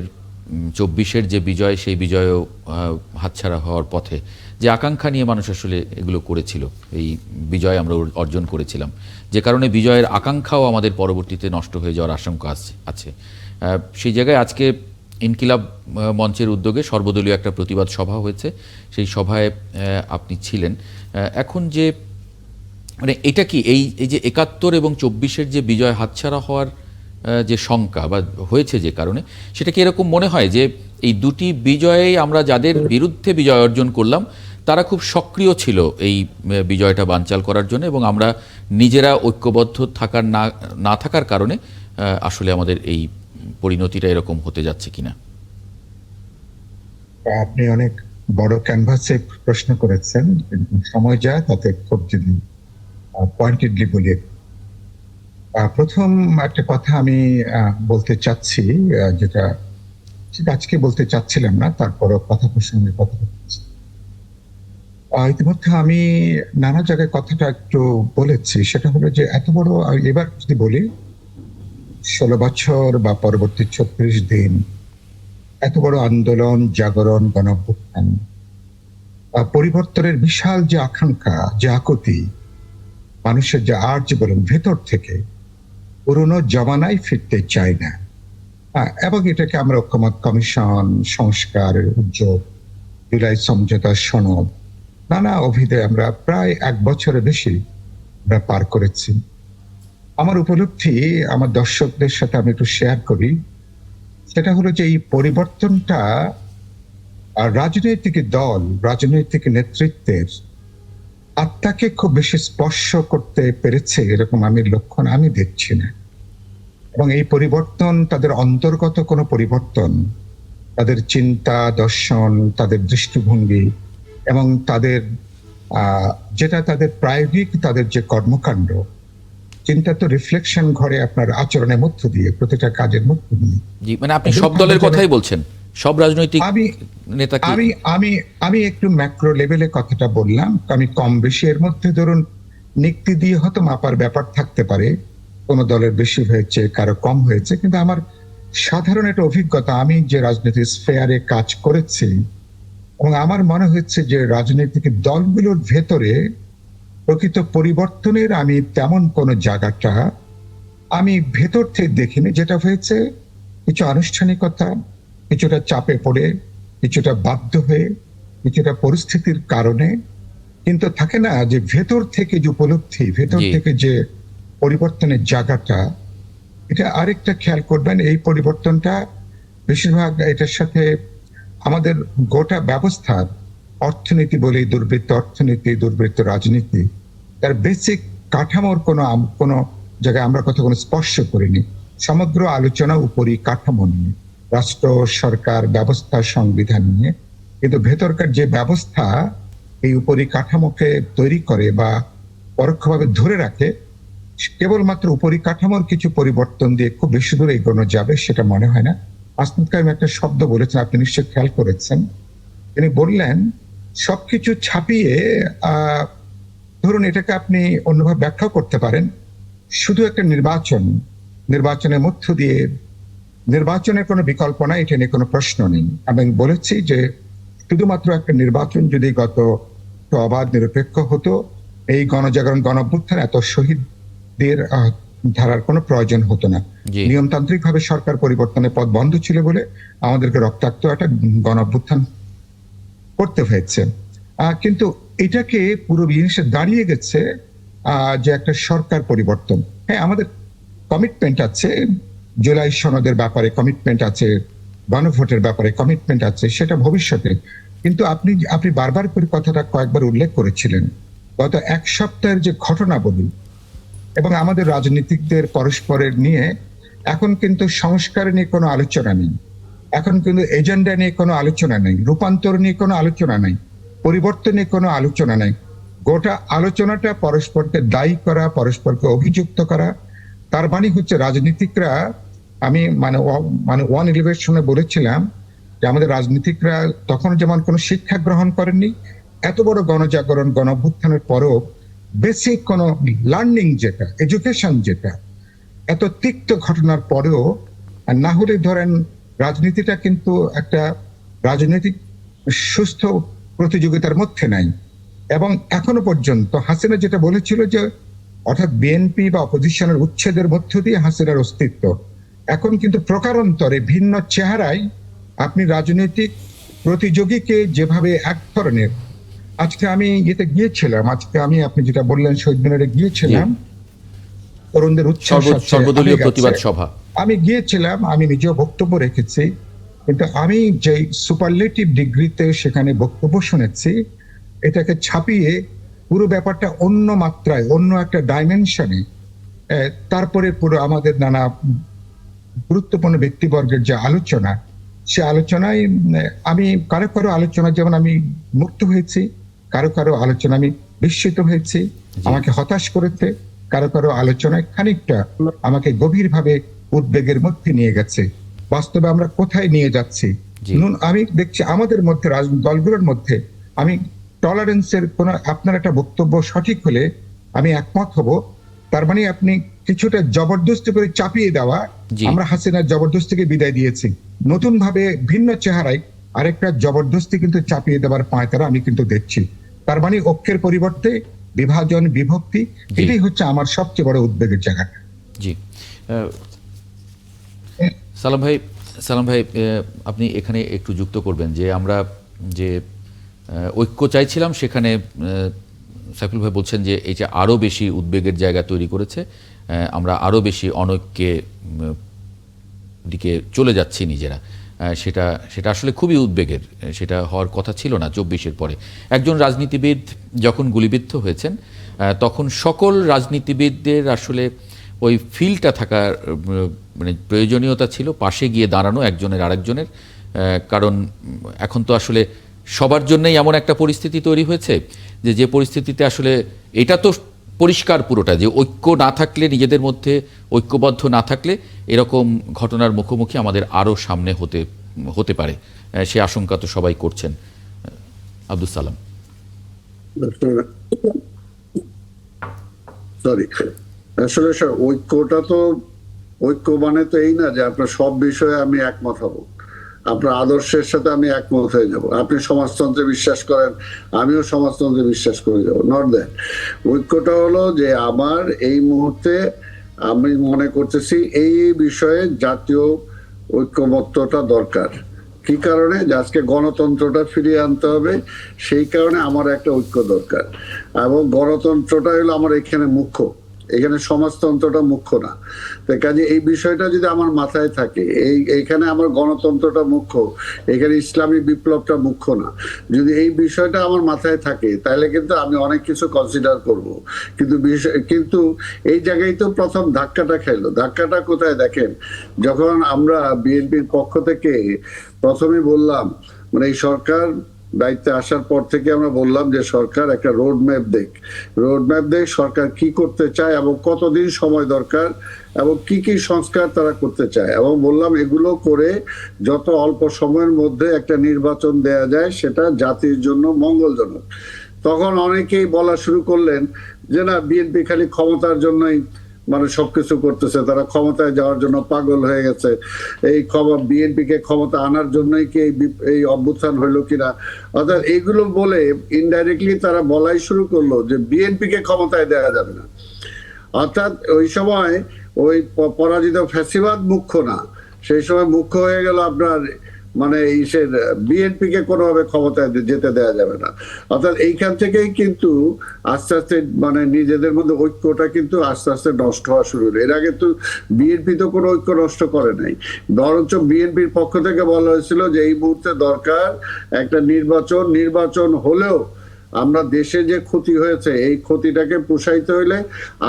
২৪-এর যে বিজয়, সেই বিজয়ও হাতছাড়া হওয়ার পথে। যে আকাঙ্ক্ষা নিয়ে মানুষ আসলে এগুলো করেছিল, এই বিজয় আমরা অর্জন করেছিলাম, যে কারণে বিজয়ের আকাঙ্ক্ষাও আমাদের পরবর্তীতে নষ্ট হয়ে যাওয়ার আশঙ্কা আছে। সেই জায়গায় আজকে ইনকিলাব মঞ্চের উদ্যোগে সর্বদলীয় একটা প্রতিবাদ সভা হয়েছে। সেই সভায় আপনি ছিলেন। এখন যে মানে এটা কি এই যে ৭১ এবং ২৪-এর যে বিজয় হাতছাড়া হওয়ার যে শঙ্কা বা হয়েছে যে কারণে, সেটা কি এরকম মনে হয় যে এই দুটি বিজয়েই আমরা যাদের বিরুদ্ধে বিজয় অর্জন করলাম তারা খুব সক্রিয় ছিল এই বিজয়টা বানচাল করার জন্য, এবং আমরা নিজেরা ঐক্যবদ্ধ না থাকার কারণে আসলে আমাদের এই পরিণতিটা এরকম হতে যাচ্ছে কিনা? আপনি অনেক বড় ক্যানভাসে প্রশ্ন করেছেন, সময় যায় তাতে খুব যদি পয়েন্টেডলি বলি। প্রথম একটা কথা আমি বলতে চাচ্ছি, যেটা ঠিক আজকে বলতে চাচ্ছিলাম না, তারপরও কথা প্রসঙ্গে কথা বলছি। ইতিমধ্যে আমি নানা জায়গায় কথাটা একটু বলেছি, সেটা হলো যে এত বড়, এবার যদি বলি ১৬ বছর বা পরবর্তী ৩৬ দিন এত বড় আন্দোলন, জাগরণ, গণঅভ্যুত্থান, পরিবর্তনের বিশাল যে আকাঙ্ক্ষা, যে আকুতি, মানুষের যে আর্জ বলেন ভেতর থেকে, পুরনো জমানায় ফিরতে চায় না। এবং এটাকে আমরা ঐকমত্য কমিশন, সংস্কারের উদ্যোগ, জুলাই সমঝোতা সনদ, নানা অভিধে আমরা প্রায় ১ বছরের বেশি আমরা পার করেছি। আমার উপলব্ধি আমার দর্শকদের সাথে আমি একটু শেয়ার করি। সেটা হলো যে এই পরিবর্তনটা রাজনৈতিক দল, রাজনৈতিক নেতৃত্বের আত্মাকে খুব বেশি স্পর্শ করতে পেরেছে এরকম আমি লক্ষণ আমি দেখছি না। এবং এই পরিবর্তন তাদের অন্তর্গত কোনো পরিবর্তন, তাদের চিন্তা, দর্শন, তাদের দৃষ্টিভঙ্গি এবং তাদের যেটা তাদের প্রায়োগিক তাদের যে কর্মকাণ্ড, চিন্তা তো রিফ্লেকশন ঘরে আপনার আচরণের মধ্য দিয়ে, প্রতিটা কাজের মধ্য দিয়ে। জি, মানে আপনি সব দলের কথাই বলছেন, সব রাজনৈতিক নেতা? আমি একটু ম্যাক্রো লেভেলে কথাটা বললাম। আমি কম বেশি এর মধ্যে ধরুন নিক্তি দিয়ে হয়তো মাপার ব্যাপার থাকতে পারে, কোন দলের বেশি হয়েছে, কারো কম হয়েছে, কিন্তু আমার সাধারণ একটা অভিজ্ঞতা, আমি যে রাজনৈতিক স্ফেয়ারে কাজ করেছি, এবং আমার মনে হচ্ছে যে রাজনৈতিক দলগুলোর ভেতরে প্রকৃত পরিবর্তনের আমি তেমন কোন জায়গাটা আমি ভেতর থেকে দেখিনি। যেটা হয়েছে কিছু আনুষ্ঠানিকতা, কিছুটা চাপে পড়ে, কিছুটা বাধ্য হয়ে, কিছুটা পরিস্থিতির কারণে, কিন্তু থাকে না যে ভেতর থেকে যে উপলব্ধি, ভেতর থেকে যে পরিবর্তনের জায়গাটা, এটা আরেকটা খেয়াল করবেন। এই পরিবর্তনটা বেশিরভাগ এটার সাথে আমাদের গোটা ব্যবস্থার, অর্থনীতি বলে দুর্বৃত্ত অর্থনীতি, দুর্বৃত্ত রাজনীতি, তার বেসিক কাঠামোর কোনো জায়গায় আমরা কথা কোনো স্পর্শ করিনি। সমগ্র আলোচনা উপরই কাঠামো নিয়ে, রাষ্ট্র, সরকার, ব্যবস্থা, সংবিধান নিয়ে, কিন্তু ভেতরকার যে ব্যবস্থা এই উপরই কাঠামোকে তৈরি করে বা পরোক্ষভাবে ধরে রাখে, কেবলমাত্র উপরই কাঠামোর কিছু পরিবর্তন দিয়ে খুব বেশি দূরে এগোনো যাবে সেটা মনে হয় না। হাসনাত কাইয়ুম একটা শব্দ বলেছেন, আপনি নিশ্চয়ই খেয়াল করেছেন। তিনি বললেন সবকিছু ছাপিয়ে, ধরুন এটাকে আপনি অন্যভাবে ব্যাখ্যা করতে পারেন, শুধু একটা নির্বাচনের মধ্য দিয়ে, নির্বাচনের কোনো বিকল্প নাই, এটা নিয়ে কোনো প্রশ্ন নেই। আমি বলেছি যে শুধুমাত্র একটা নির্বাচন যদি গত অবাধ নিরপেক্ষ হতো, এই গণজাগরণ, গণঅভ্যুত্থান এত শহীদদের ধারার কোনো প্রয়োজন হতো না। নিয়মতান্ত্রিক ভাবে সরকার পরিবর্তনের পথ বন্ধ ছিল বলে আমাদেরকে রক্তাক্ত একটা গণঅভ্যুত্থান করতে হয়েছে। কিন্তু এটাকে পুরো জিনিসে দাঁড়িয়ে গেছে যে একটা সরকার পরিবর্তন। হ্যাঁ, আমাদের কমিটমেন্ট আছে, জুলাই সনদের ব্যাপারে কমিটমেন্ট আছে, গণভোটের ব্যাপারে কমিটমেন্ট আছে, সেটা ভবিষ্যতে। কিন্তু আপনি বারবার করে কথাটা কয়েকবার উল্লেখ করেছিলেন, গত এক সপ্তাহের যে ঘটনাবলী এবং আমাদের রাজনীতিকদের পরস্পরের নিয়ে এখন কিন্তু সংস্কার নিয়ে কোনো আলোচনা নেই, এখন কিন্তু এজেন্ডা নিয়ে কোনো আলোচনা নেই, রূপান্তর নিয়ে কোনো আলোচনা নেই, পরিবর্তন নিয়ে কোনো আলোচনা নেই। গোটা আলোচনাটা পরস্পরকে দায়ী করা, পরস্পরকে অভিযুক্ত করা। তার মানে হচ্ছে রাজনীতিকরা, আমি মানে 111 শুনে বলেছিলাম যে আমাদের রাজনীতিকরা তখন যেমন কোনো শিক্ষা গ্রহণ করেননি, এত বড় গণজাগরণ গণঅভ্যুত্থানের পরও বেসিক কোনো লার্নিং যেটা, এডুকেশন যেটা, এত তিক্ত ঘটনার পরেও, আর না হলে ধরেন রাজনীতিটা কিন্তু একটা রাজনৈতিক সুস্থ প্রতিযোগিতার মধ্যে নাই। এবং এখনো পর্যন্ত হাসিনা যেটা বলেছিল যে অর্থাৎ বিএনপি বা অপোজিশনের উচ্ছেদের মধ্য দিয়ে হাসিনার অস্তিত্ব, এখন কিন্তু প্রকারান্তরে ভিন্ন চেহারায় আপনি রাজনৈতিক প্রতিযোগীকে যেভাবে এক ধরনের, আজকে আমি ইয়েতে গিয়েছিলাম, আপনি যেটা বললেন শহীদ মিনারে গিয়েছিলাম, তরুণদের উচ্ছ্বাস আছে, সর্বদলীয় আবেগ আছে। প্রতিবাদ সভা আমি গিয়েছিলাম, আমি নিজেও বক্তব্য রেখেছি, কিন্তু আমি যে সুপারলেটিভ ডিগ্রিতে সেখানে বক্তব্য শুনেছি, এটাকে ছাপিয়ে পুরো ব্যাপারটা অন্য মাত্রায়, অন্য একটা ডাইমেনশনে, তারপরে পুরো আমাদের নানা গুরুত্বপূর্ণ ব্যক্তিবর্গের যে আলোচনা, সে আলোচনায় আমি কারো আলোচনা যেমন আমি মুক্ত হয়েছি, কারো আলোচনা আমি বিস্মিত হয়েছি, আমাকে হতাশ করেছে, কারো আলোচনায় খানিকটা আমাকে গভীরভাবে উদ্বেগের মধ্যে নিয়ে গেছে। বাস্তবে আমরা কোথায় নিয়ে যাচ্ছি? আমি দেখছি আমাদের মধ্যে, রাজনৈতিক দলগুলোর মধ্যে, আমি টলারেন্সের কোন, আপনার একটা বক্তব্য সঠিক হলে আমি একমত হব, তার মানে আপনি কিছুটা জবরদস্তি করে চাপিয়ে দেওয়া, আমরা হাসিনার জবরদস্তিকে বিদায় দিয়েছি, নতুন ভাবে ভিন্ন চেহারায় আরেকটা জবরদস্তি কিন্তু চাপিয়ে দেওয়ার পায়তারা আমি কিন্তু দেখছি। তার মানে ঐক্যের পরিবর্তে বিভাজন, বিভক্তি, এটাই হচ্ছে আমার সবচেয়ে বড় উদ্বেগের জায়গা। জি সালাম ভাই, আপনি এখানে একটু যুক্ত করবেন যে আমরা যে ঐক্য চাইছিলাম, সেখানে সাইফুল ভাই বলছেন যে এই যে আরও বেশি উদ্বেগের জায়গা তৈরি করেছে, আমরা আরও বেশি অনৈক্যের দিকে চলে যাচ্ছি নিজেরা। সেটা আসলে খুবই উদ্বেগের, সেটা হওয়ার কথা ছিল না 24-এর পরে। একজন রাজনীতিবিদ যখন গুলিবিদ্ধ হয়েছেন, তখন সকল রাজনীতিবিদদের আসলে ওই ফিলটা থাকার মানে প্রয়োজনীয়তা ছিল, পাশে গিয়ে দাঁড়ানো একজনের আরেকজনের। কারণ এখন তো আসলে সবার জন্যই এমন একটা পরিস্থিতি তৈরি হয়েছে যে পরিস্থিতিতে আসলে এটা তো পরিষ্কার পুরোটা, যে ঐক্য না থাকলে, নিজেদের মধ্যে ঐক্যবদ্ধ না থাকলে এরকম ঘটনার মুখোমুখি আমাদের আরও সামনে হতে পারে, সে আশঙ্কা তো সবাই করছেন। আব্দুল সালাম। সরি, আসলে ঐক্যটা তো, ঐক্য মানে তো এই না যে আপনার সব বিষয়ে আমি একমত হব, আপনার আদর্শের সাথে আমি একমত হয়ে যাব। আপনি সমাজতন্ত্রে বিশ্বাস করেন, আমিও সমাজতন্ত্রে বিশ্বাস করে যাব, নট দ্যাট। ঐক্যটা হলো যে আমার এই মুহূর্তে আমি মনে করতেছি এই বিষয়ে জাতীয় ঐক্যমত্যটা দরকার। কি কারণে? যে আজকে গণতন্ত্রটা ফিরিয়ে আনতে হবে, সেই কারণে আমার একটা ঐক্য দরকার। এবং গণতন্ত্রটা হলো আমার এখানে মুখ্য, এখানে সমাজতন্ত্রটা মুখ্য না। তাই কাজে এই বিষয়টা যদি আমার মাথায় থাকে, এইখানে আমার গণতন্ত্রটা মুখ্য, এখানে ইসলামী বিপ্লবটা মুখ্য না, যদি এই বিষয়টা আমার মাথায় থাকে, তাহলে কিন্তু আমি অনেক কিছু কনসিডার করব। কিন্তু এই জায়গায় তো প্রথম ধাক্কাটা খাইলো। ধাক্কাটা কোথায় দেখেন, যখন আমরা বিএনপির পক্ষ থেকে প্রথমে বললাম, মানে এই সরকার দায়িত্বে আসার পর থেকে আমরা বললাম যে সরকার একটা রোডম্যাপ দেখ সরকার কি করতে চায় এবং কতদিন সময় দরকার এবং কি কি সংস্কার তারা করতে চায়, এবং বললাম এগুলো করে যত অল্প সময়ের মধ্যে একটা নির্বাচন দেয়া যায় সেটা জাতির জন্য মঙ্গলজনক। তখন অনেকেই বলা শুরু করলেন যে না, বিএনপি খালি ক্ষমতার জন্যই মানে সবকিছু করতেছে, তারা ক্ষমতায় যাওয়ার জন্য পাগল হয়ে গেছে, এই বিএনপি কে ক্ষমতা আনার জন্যই কি এই অভ্যুত্থান হইলো কিনা। অর্থাৎ এইগুলো বলে ইনডাইরেক্টলি তারা বলাই শুরু করলো যে বিএনপি কে ক্ষমতায় দেওয়া যাবে না। অর্থাৎ ওই সময় ওই পরাজিত ফ্যাসিবাদ মুখ্য না, সেই সময় মুখ্য হয়ে গেল আপনার মানে ইসের বিএনপি কে কোনোভাবে ক্ষমতায় যেতে দেওয়া যাবে না। অর্থাৎ এইখান থেকেই কিন্তু আস্তে আস্তে মানে নিজেদের মধ্যে ঐক্যটা কিন্তু আস্তে আস্তে নষ্ট হওয়া শুরু হলো। এর আগে তো বিএনপি তো কোনো ঐক্য নষ্ট করে নাই, বরঞ্চ বিএনপির পক্ষ থেকে বলা হয়েছিল যে এই মুহূর্তে দরকার একটা নির্বাচন হলেও আমরা দেশে যে ক্ষতি হয়েছে এই ক্ষতিটাকে পুষাইতে হইলে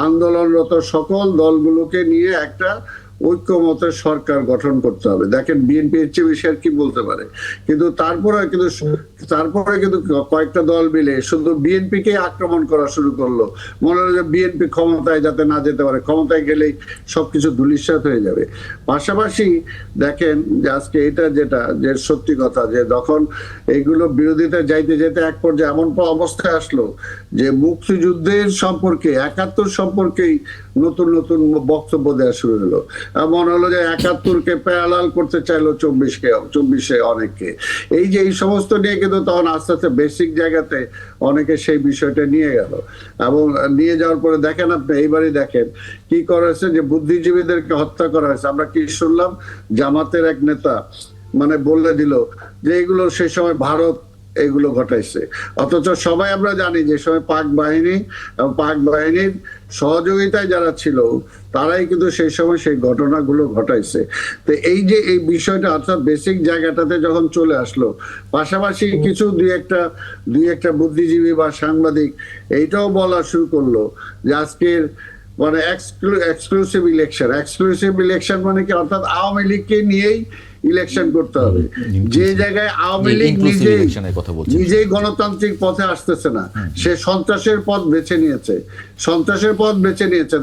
আন্দোলনরত সকল দলগুলোকে নিয়ে একটা ঐক্যমতের সরকার গঠন করতে হবে। দেখেন বিএনপি এর চেয়ে বেশি আর কি বলতে পারে, কিন্তু তারপরে কিন্তু কয়েকটা দল মিলে শুধু বিএনপি কে আক্রমণ করা শুরু করলো। মনে হলো যে বিএনপি ক্ষমতায় যাতে না যেতে পারে, ক্ষমতায় গেলেই সবকিছু ধূলিসাৎ হয়ে যাবে। পাশাপাশি দেখেন যে আজকে এটা যে সত্যি কথা যে যখন এইগুলো বিরোধিতা যাইতে যেতে এক পর্যায়ে এমন অবস্থায় আসলো যে মুক্তিযুদ্ধের সম্পর্কে ৭১ সম্পর্কেই নতুন নতুন বক্তব্য দেওয়া শুরু হলো। মনে হলো যে ৭১-কে প্যারালাল করতে চাইলো ২৪-এ অনেককে। এই যে এই সমস্ত নিয়ে কিন্তু তখন আস্তে আস্তে বেসিক জায়গাতে অনেকে সেই বিষয়টা নিয়ে গেল, এবং নিয়ে যাওয়ার পরে দেখেন আপনি এইবারই দেখেন কি করা হয়েছে, যে বুদ্ধিজীবীদেরকে হত্যা করা হয়েছে। আমরা কি শুনলাম, জামাতের এক নেতা মানে বলে দিল যে এগুলো সেই সময় ভারত এগুলো ঘটাইছে, অথচ সবাই আমরা জানি যে সময় পাক বাহিনী এবং পাক বাহিনীর সহযোগিতায় যারা ছিল তারাই কিন্তু সেই সময় সেই ঘটনাগুলো ঘটাইছে। তো এই যে এই বিষয়টা অর্থাৎ বেসিক জায়গাটাতে যখন চলে আসলো, পাশাপাশি কিছু দুই একটা বুদ্ধিজীবী বা সাংবাদিক এইটাও বলা শুরু করলো যে আজকের মানে এক্সক্লুসিভ ইলেকশন মানে কি, অর্থাৎ আওয়ামী লীগকে নিয়েই ইলেকশন করতে হবে। যে জায়গায় আওয়ামী লীগ নিজেই গণতান্ত্রিক পথে আসতেছে না, সে সন্ত্রাসের পথ বেছে নিয়েছে।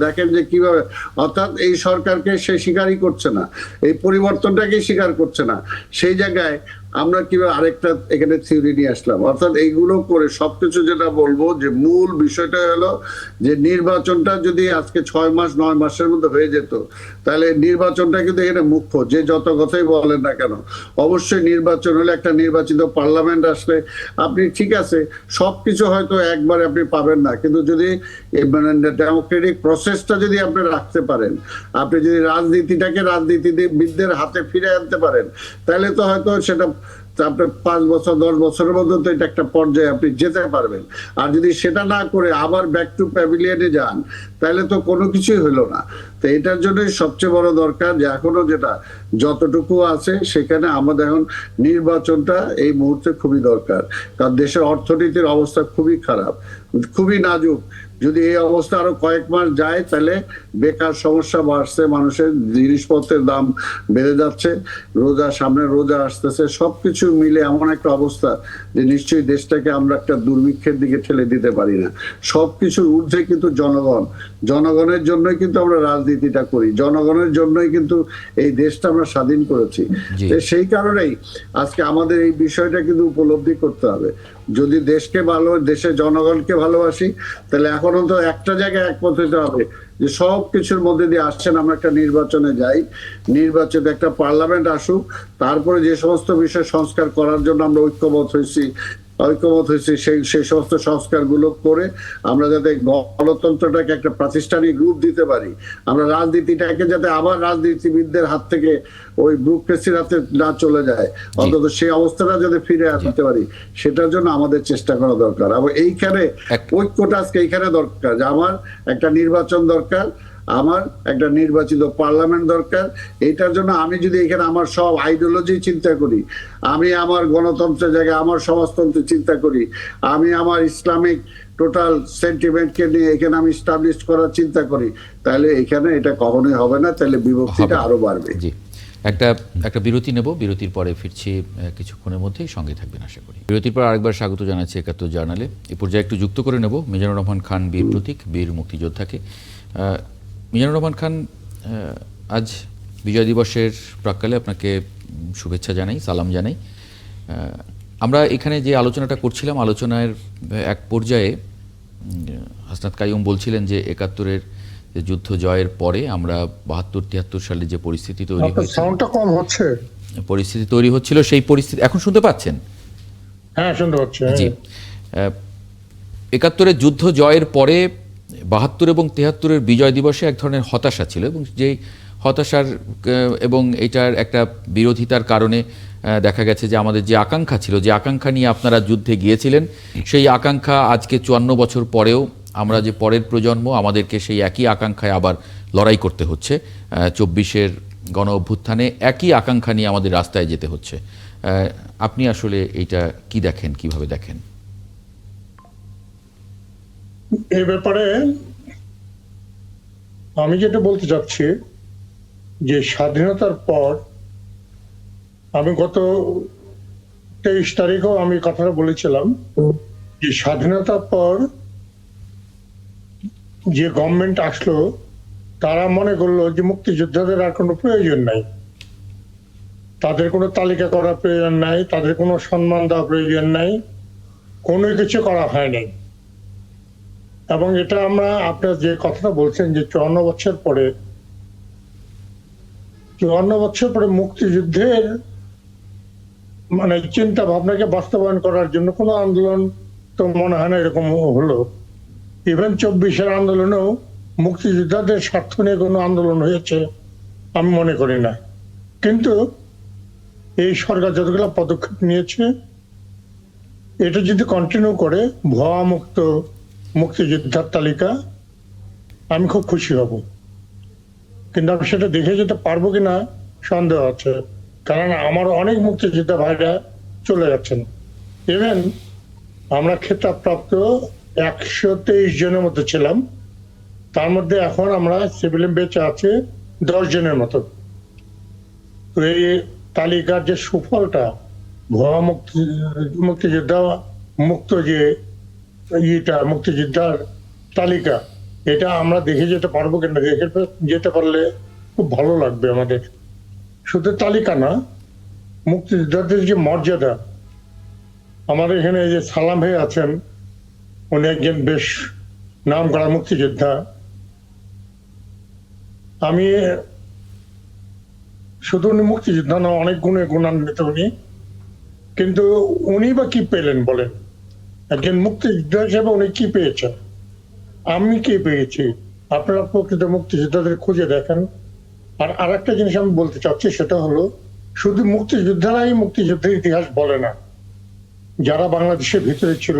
দেখেন যে কিভাবে, অর্থাৎ এই সরকারকে সে স্বীকারই করছে না, এই পরিবর্তনটাকে স্বীকার করছে না। সেই জায়গায় আমরা কিভাবে আরেকটা এখানে থিওরি নিয়ে আসলাম, অর্থাৎ এইগুলো করে সবকিছু যেটা বলবো যে মূল বিষয়টা হলো যে নির্বাচনটা যদি আজকে 6-9 মাসের মধ্যে হয়ে যেত, তাহলে নির্বাচনটা কিন্তু এখানে মুখ্য। যে যত কথাই বলেন না কেন, অবশ্যই নির্বাচন হলে একটা নির্বাচিত পার্লামেন্ট আসলে আপনি ঠিক আছে সবকিছু হয়তো একবারে আপনি পাবেন না, কিন্তু যদি মানে ডেমোক্রেটিক প্রসেসটা যদি আপনি রাখতে পারেন, আপনি যদি রাজনীতিটাকে রাজনীতিবিদদের হাতে ফিরে আনতে পারেন, তাহলে তো হয়তো সেটা আপনার 5 বছর 10 বছরের মধ্যে তো এটা একটা পর্যায়ে আপনি যেতে পারবেন। আর যদি সেটা না করে আবার ব্যাক টু প্যাভিলিয়নে যান, তাহলে তো কোনো কিছুই হলো না। তো এটার জন্যই সবচেয়ে বড় দরকার যে এখনো যেটা যতটুকু আছে সেখানে আমাদের এখন নির্বাচনটা এই মুহূর্তে খুবই দরকার, কারণ দেশের অর্থনীতির অবস্থা খুবই খারাপ, খুবই নাজুক। যদি এই অবস্থা আরো কয়েক মাস যায় তাহলে বেকার সমস্যা বাড়ছে, মানুষের জিনিসপত্রের দাম বেড়ে যাচ্ছে, সামনে রোজা আসতেছে, সবকিছু মিলে এমন একটা অবস্থা যে নিশ্চয়ই দেশটাকে আমরা একটা দুর্ভিক্ষের দিকে ঠেলে দিতে পারি না। সবকিছুর ঊর্ধ্বে কিন্তু জনগণের জন্যই কিন্তু আমরা রাজনীতিটা করি, জনগণের জন্যই কিন্তু এই দেশটা আমরা স্বাধীন করেছি। সেই কারণেই আজকে আমাদের এই বিষয়টা কিন্তু উপলব্ধি করতে হবে। যদি দেশের জনগণকে ভালোবাসি, তাহলে এখন তো একটা জায়গায় একমত হতে হবে যে সব কিছুর মধ্যে দিয়ে আসছেন আমরা একটা নির্বাচনে যাই, নির্বাচনে একটা পার্লামেন্ট আসুক, তারপরে যে সমস্ত বিষয় সংস্কার করার জন্য আমরা ঐক্যমত হয়েছি সেই সমস্ত সংস্কারগুলো করে আমরা যাতে গণতন্ত্রটাকে একটা প্রাতিষ্ঠানিক রূপ দিতে পারি, আমরা রাজনীতিটাকে যাতে আবার রাজনীতিবিদদের হাত থেকে ওই ব্যুরোক্রেসির হাতে না চলে যায়, অন্তত সেই অবস্থাটা যাতে ফিরে আনতে পারি, সেটার জন্য আমাদের চেষ্টা করা দরকার। এবং এইখানে ঐক্যটা আজকে এইখানে দরকার যে আমার একটা নির্বাচন দরকার, আমার একটা নির্বাচিত পার্লামেন্ট দরকার। এইটার জন্য আমি যদি এখানে আমার সব আইডিওলজি চিন্তা করি, আমি আমার গণতন্ত্রের জায়গায় আমার সমাজতন্ত্রের চিন্তা করি, আমি আমার ইসলামিক টোটাল সেন্টিমেন্টকে নিয়ে এখানে আমি স্টাবলিশ করার চিন্তা করি, তাহলে এখানে এটা কখনোই হবে না, তাহলে বিভক্তিটা আরো বাড়বে। জি, একটা বিরতি নেব, বিরতির পরে ফিরছি কিছুক্ষণের মধ্যেই, সঙ্গে থাকবেন আশা করি। বিরতির পর আরেকবার স্বাগত জানাচ্ছি ৭১ জার্নালে। এই পর্যায়ে একটু যুক্ত করে নেব মিজানুর রহমান খান, বীর প্রতীক, বীর মুক্তিযোদ্ধাকে। মিজানুর রহমান খান, আজ বিজয় দিবসের প্রাক্কালে আপনাকে শুভেচ্ছা জানাই, সালাম জানাই। আমরা এখানে যে আলোচনাটা করছিলাম, আলোচনার এক পর্যায়ে হাসনাত কাইয়ুম বলছিলেন যে ৭১-এর যুদ্ধ জয়ের পরে আমরা ৭২-৭৩ সালে যে পরিস্থিতি তৈরি হচ্ছিল, সেই পরিস্থিতি এখন শুনতে পাচ্ছেন? হ্যাঁ, শুনতে পাচ্ছি। জি, ৭১-এর যুদ্ধ জয়ের পরে ৭২ এবং ৭৩-এর বিজয় দিবসে এক ধরনের হতাশা ছিল, এবং যেই হতাশার এবং এটার একটা বিরোধিতার কারণে দেখা গেছে যে আমাদের যে আকাঙ্ক্ষা ছিল, যে আকাঙ্ক্ষা নিয়ে আপনারা যুদ্ধে গিয়েছিলেন, সেই আকাঙ্ক্ষা আজকে 54 বছর পরেও আমরা যে পরের প্রজন্ম, আমাদেরকে সেই একই আকাঙ্ক্ষায় আবার লড়াই করতে হচ্ছে। 24-এর গণ অভ্যুত্থানে একই আকাঙ্ক্ষা নিয়ে আমাদের রাস্তায় যেতে হচ্ছে। আপনি আসলে এইটা কি দেখেন, কিভাবে দেখেন? এই ব্যাপারে আমি যেটা বলতে চাচ্ছি যে স্বাধীনতার পর আমি গত 23 তারিখেও আমি কথাটা বলেছিলাম যে স্বাধীনতার পর যে গভর্নমেন্ট আসলো তারা মনে করলো যে মুক্তিযোদ্ধাদের আর কোনো প্রয়োজন নাই, তাদের কোনো তালিকা করার প্রয়োজন নাই, তাদের কোনো সম্মান দেওয়ার প্রয়োজন নাই, কোনো কিছু করা হয় নাই। এবং এটা আমরা আপনার যে কথাটা বলছেন যে 54 বছর পরে মুক্তিযুদ্ধের মানে চিন্তা ভাবনাকে বাস্তবায়ন করার জন্য কোনো আন্দোলন তো মনে হয় না এরকম হলো। ইভেন 24-এর আন্দোলনেও মুক্তিযোদ্ধাদের স্বার্থ নিয়ে কোনো আন্দোলন হয়েছে আমি মনে করি না। কিন্তু এই সরকার যতগুলো পদক্ষেপ নিয়েছে এটা যদি কন্টিনিউ করে ভুয়া মুক্ত মুক্তিযোদ্ধার তালিকা, আমি খুব খুশি হব। কিন্তু আমি সেটা দেখে যেতে পারবো কিনা সন্দেহ আছে, কারণ আমার অনেক মুক্তিযোদ্ধা ভাইরা চলে যাচ্ছেন। ইভেন আমরা খেতাবপ্রাপ্ত 123 জনের মতো ছিলাম, তার মধ্যে এখন আমরা সিভিলিয়ান বেঁচে আছে 10 জনের মতো। তো এই তালিকার যে সুফলটা, ভুয়া মুক্তিযোদ্ধা মুক্ত যে মুক্তিযোদ্ধার তালিকা, এটা আমরা দেখে যেতে পারবো কিনা, দেখে যেতে পারলে খুব ভালো লাগবে আমাদের। শুধু তালিকা না, মুক্তিযোদ্ধাদের যে মর্যাদা, আমাদের এখানে যে সালাম ভাই আছেন, উনি একজন বেশ নাম করা মুক্তিযোদ্ধা। আমি শুধু উনি মুক্তিযোদ্ধা না, অনেক গুণে গুণান্বিত উনি, কিন্তু উনি বা কি পেলেন বলেন? একজন মুক্তিযোদ্ধা হিসেবে উনি কি পেয়েছেন, আমি কি পেয়েছি? আপনারা প্রকৃত মুক্তিযোদ্ধাদের খুঁজে দেখেন। আর আরেকটা জিনিস আমি বলতে চাচ্ছি, সেটা হলো শুধু মুক্তিযোদ্ধারাই মুক্তিযুদ্ধের ইতিহাস বলে না। যারা বাংলাদেশের ভিতরে ছিল,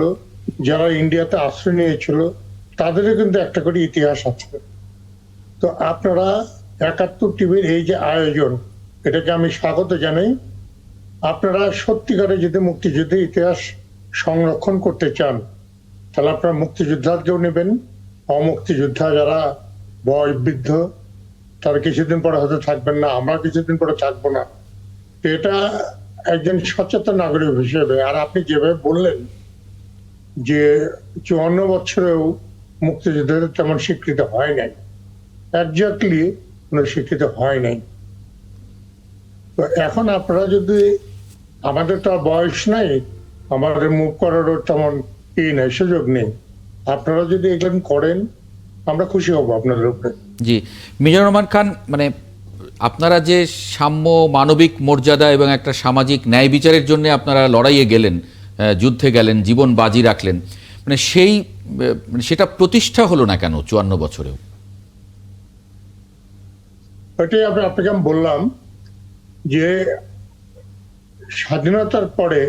যারা ইন্ডিয়াতে আশ্রয় নিয়েছিল, তাদেরও কিন্তু একটা করে ইতিহাস আছে। তো আপনারা 71 টিভির এই যে আয়োজন, এটাকে আমি স্বাগত জানাই। আপনারা সত্যিকারে যদি মুক্তিযুদ্ধের ইতিহাস সংরক্ষণ করতে চান, তাহলে আপনারা মুক্তিযোদ্ধাকেও নেবেন, অমুক্তিযোদ্ধা যারা বয়বৃদ্ধ তারা কিছুদিন পরে হয়তো থাকবেন না, আমরা কিছুদিন পরে থাকবো না। এটা একজন সচেতন নাগরিক হিসেবে। আর আপনি যেভাবে বললেন যে 54 বছরেও মুক্তিযুদ্ধের তেমন স্বীকৃতি হয় নাই, একজাক্টলি কোনো স্বীকৃতি হয় নাই। তো এখন আপনারা যদি, আমাদের তো আর বয়স নাই, আমাদের মুভ করারও তেমন নাই, সুযোগ নেই, আপনারা যদি এগুলো করেন আমরা খুশি হব আপনাদের উপরে। জি, মিজানুর রহমান খান, মানে আপনারা যে সাম্য, মানবিক মর্যাদা এবং একটা সামাজিক ন্যায় বিচারের জন্য আপনারা লড়াইয়ে গেলেন, যুদ্ধে গেলেন, জীবন বাজি রাখলেন, মানে সেটা প্রতিষ্ঠা হলো না কেন 54 বছরেও? এটাই আপনাকে আমি বললাম যে স্বাধীনতার পরে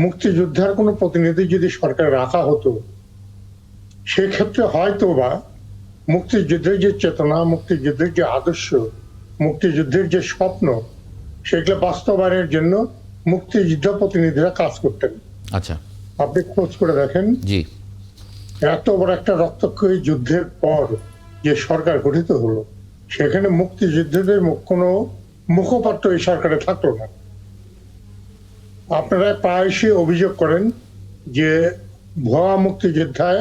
মুক্তিযোদ্ধার কোনো প্রতিনিধি যদি সরকার রাখা হতো, সেক্ষেত্রে হয়তো বা মুক্তিযুদ্ধের যে চেতনা, মুক্তিযুদ্ধের যে আদর্শ, মুক্তিযুদ্ধের যে স্বপ্ন, সেগুলো বাস্তবায়নের জন্য মুক্তিযুদ্ধ প্রতিনিধিরা কাজ করতেন। আচ্ছা, আপনি খোঁজ করে দেখেন, জি, এত বড় একটা রক্তক্ষয়ী যুদ্ধের পর যে সরকার গঠিত হলো, সেখানে মুক্তিযুদ্ধের কোনো মুখপাত্র এই সরকারে থাকলো না। আপনারা প্রায়শই অভিযোগ করেন যে ভুয়া মুক্তিযোদ্ধার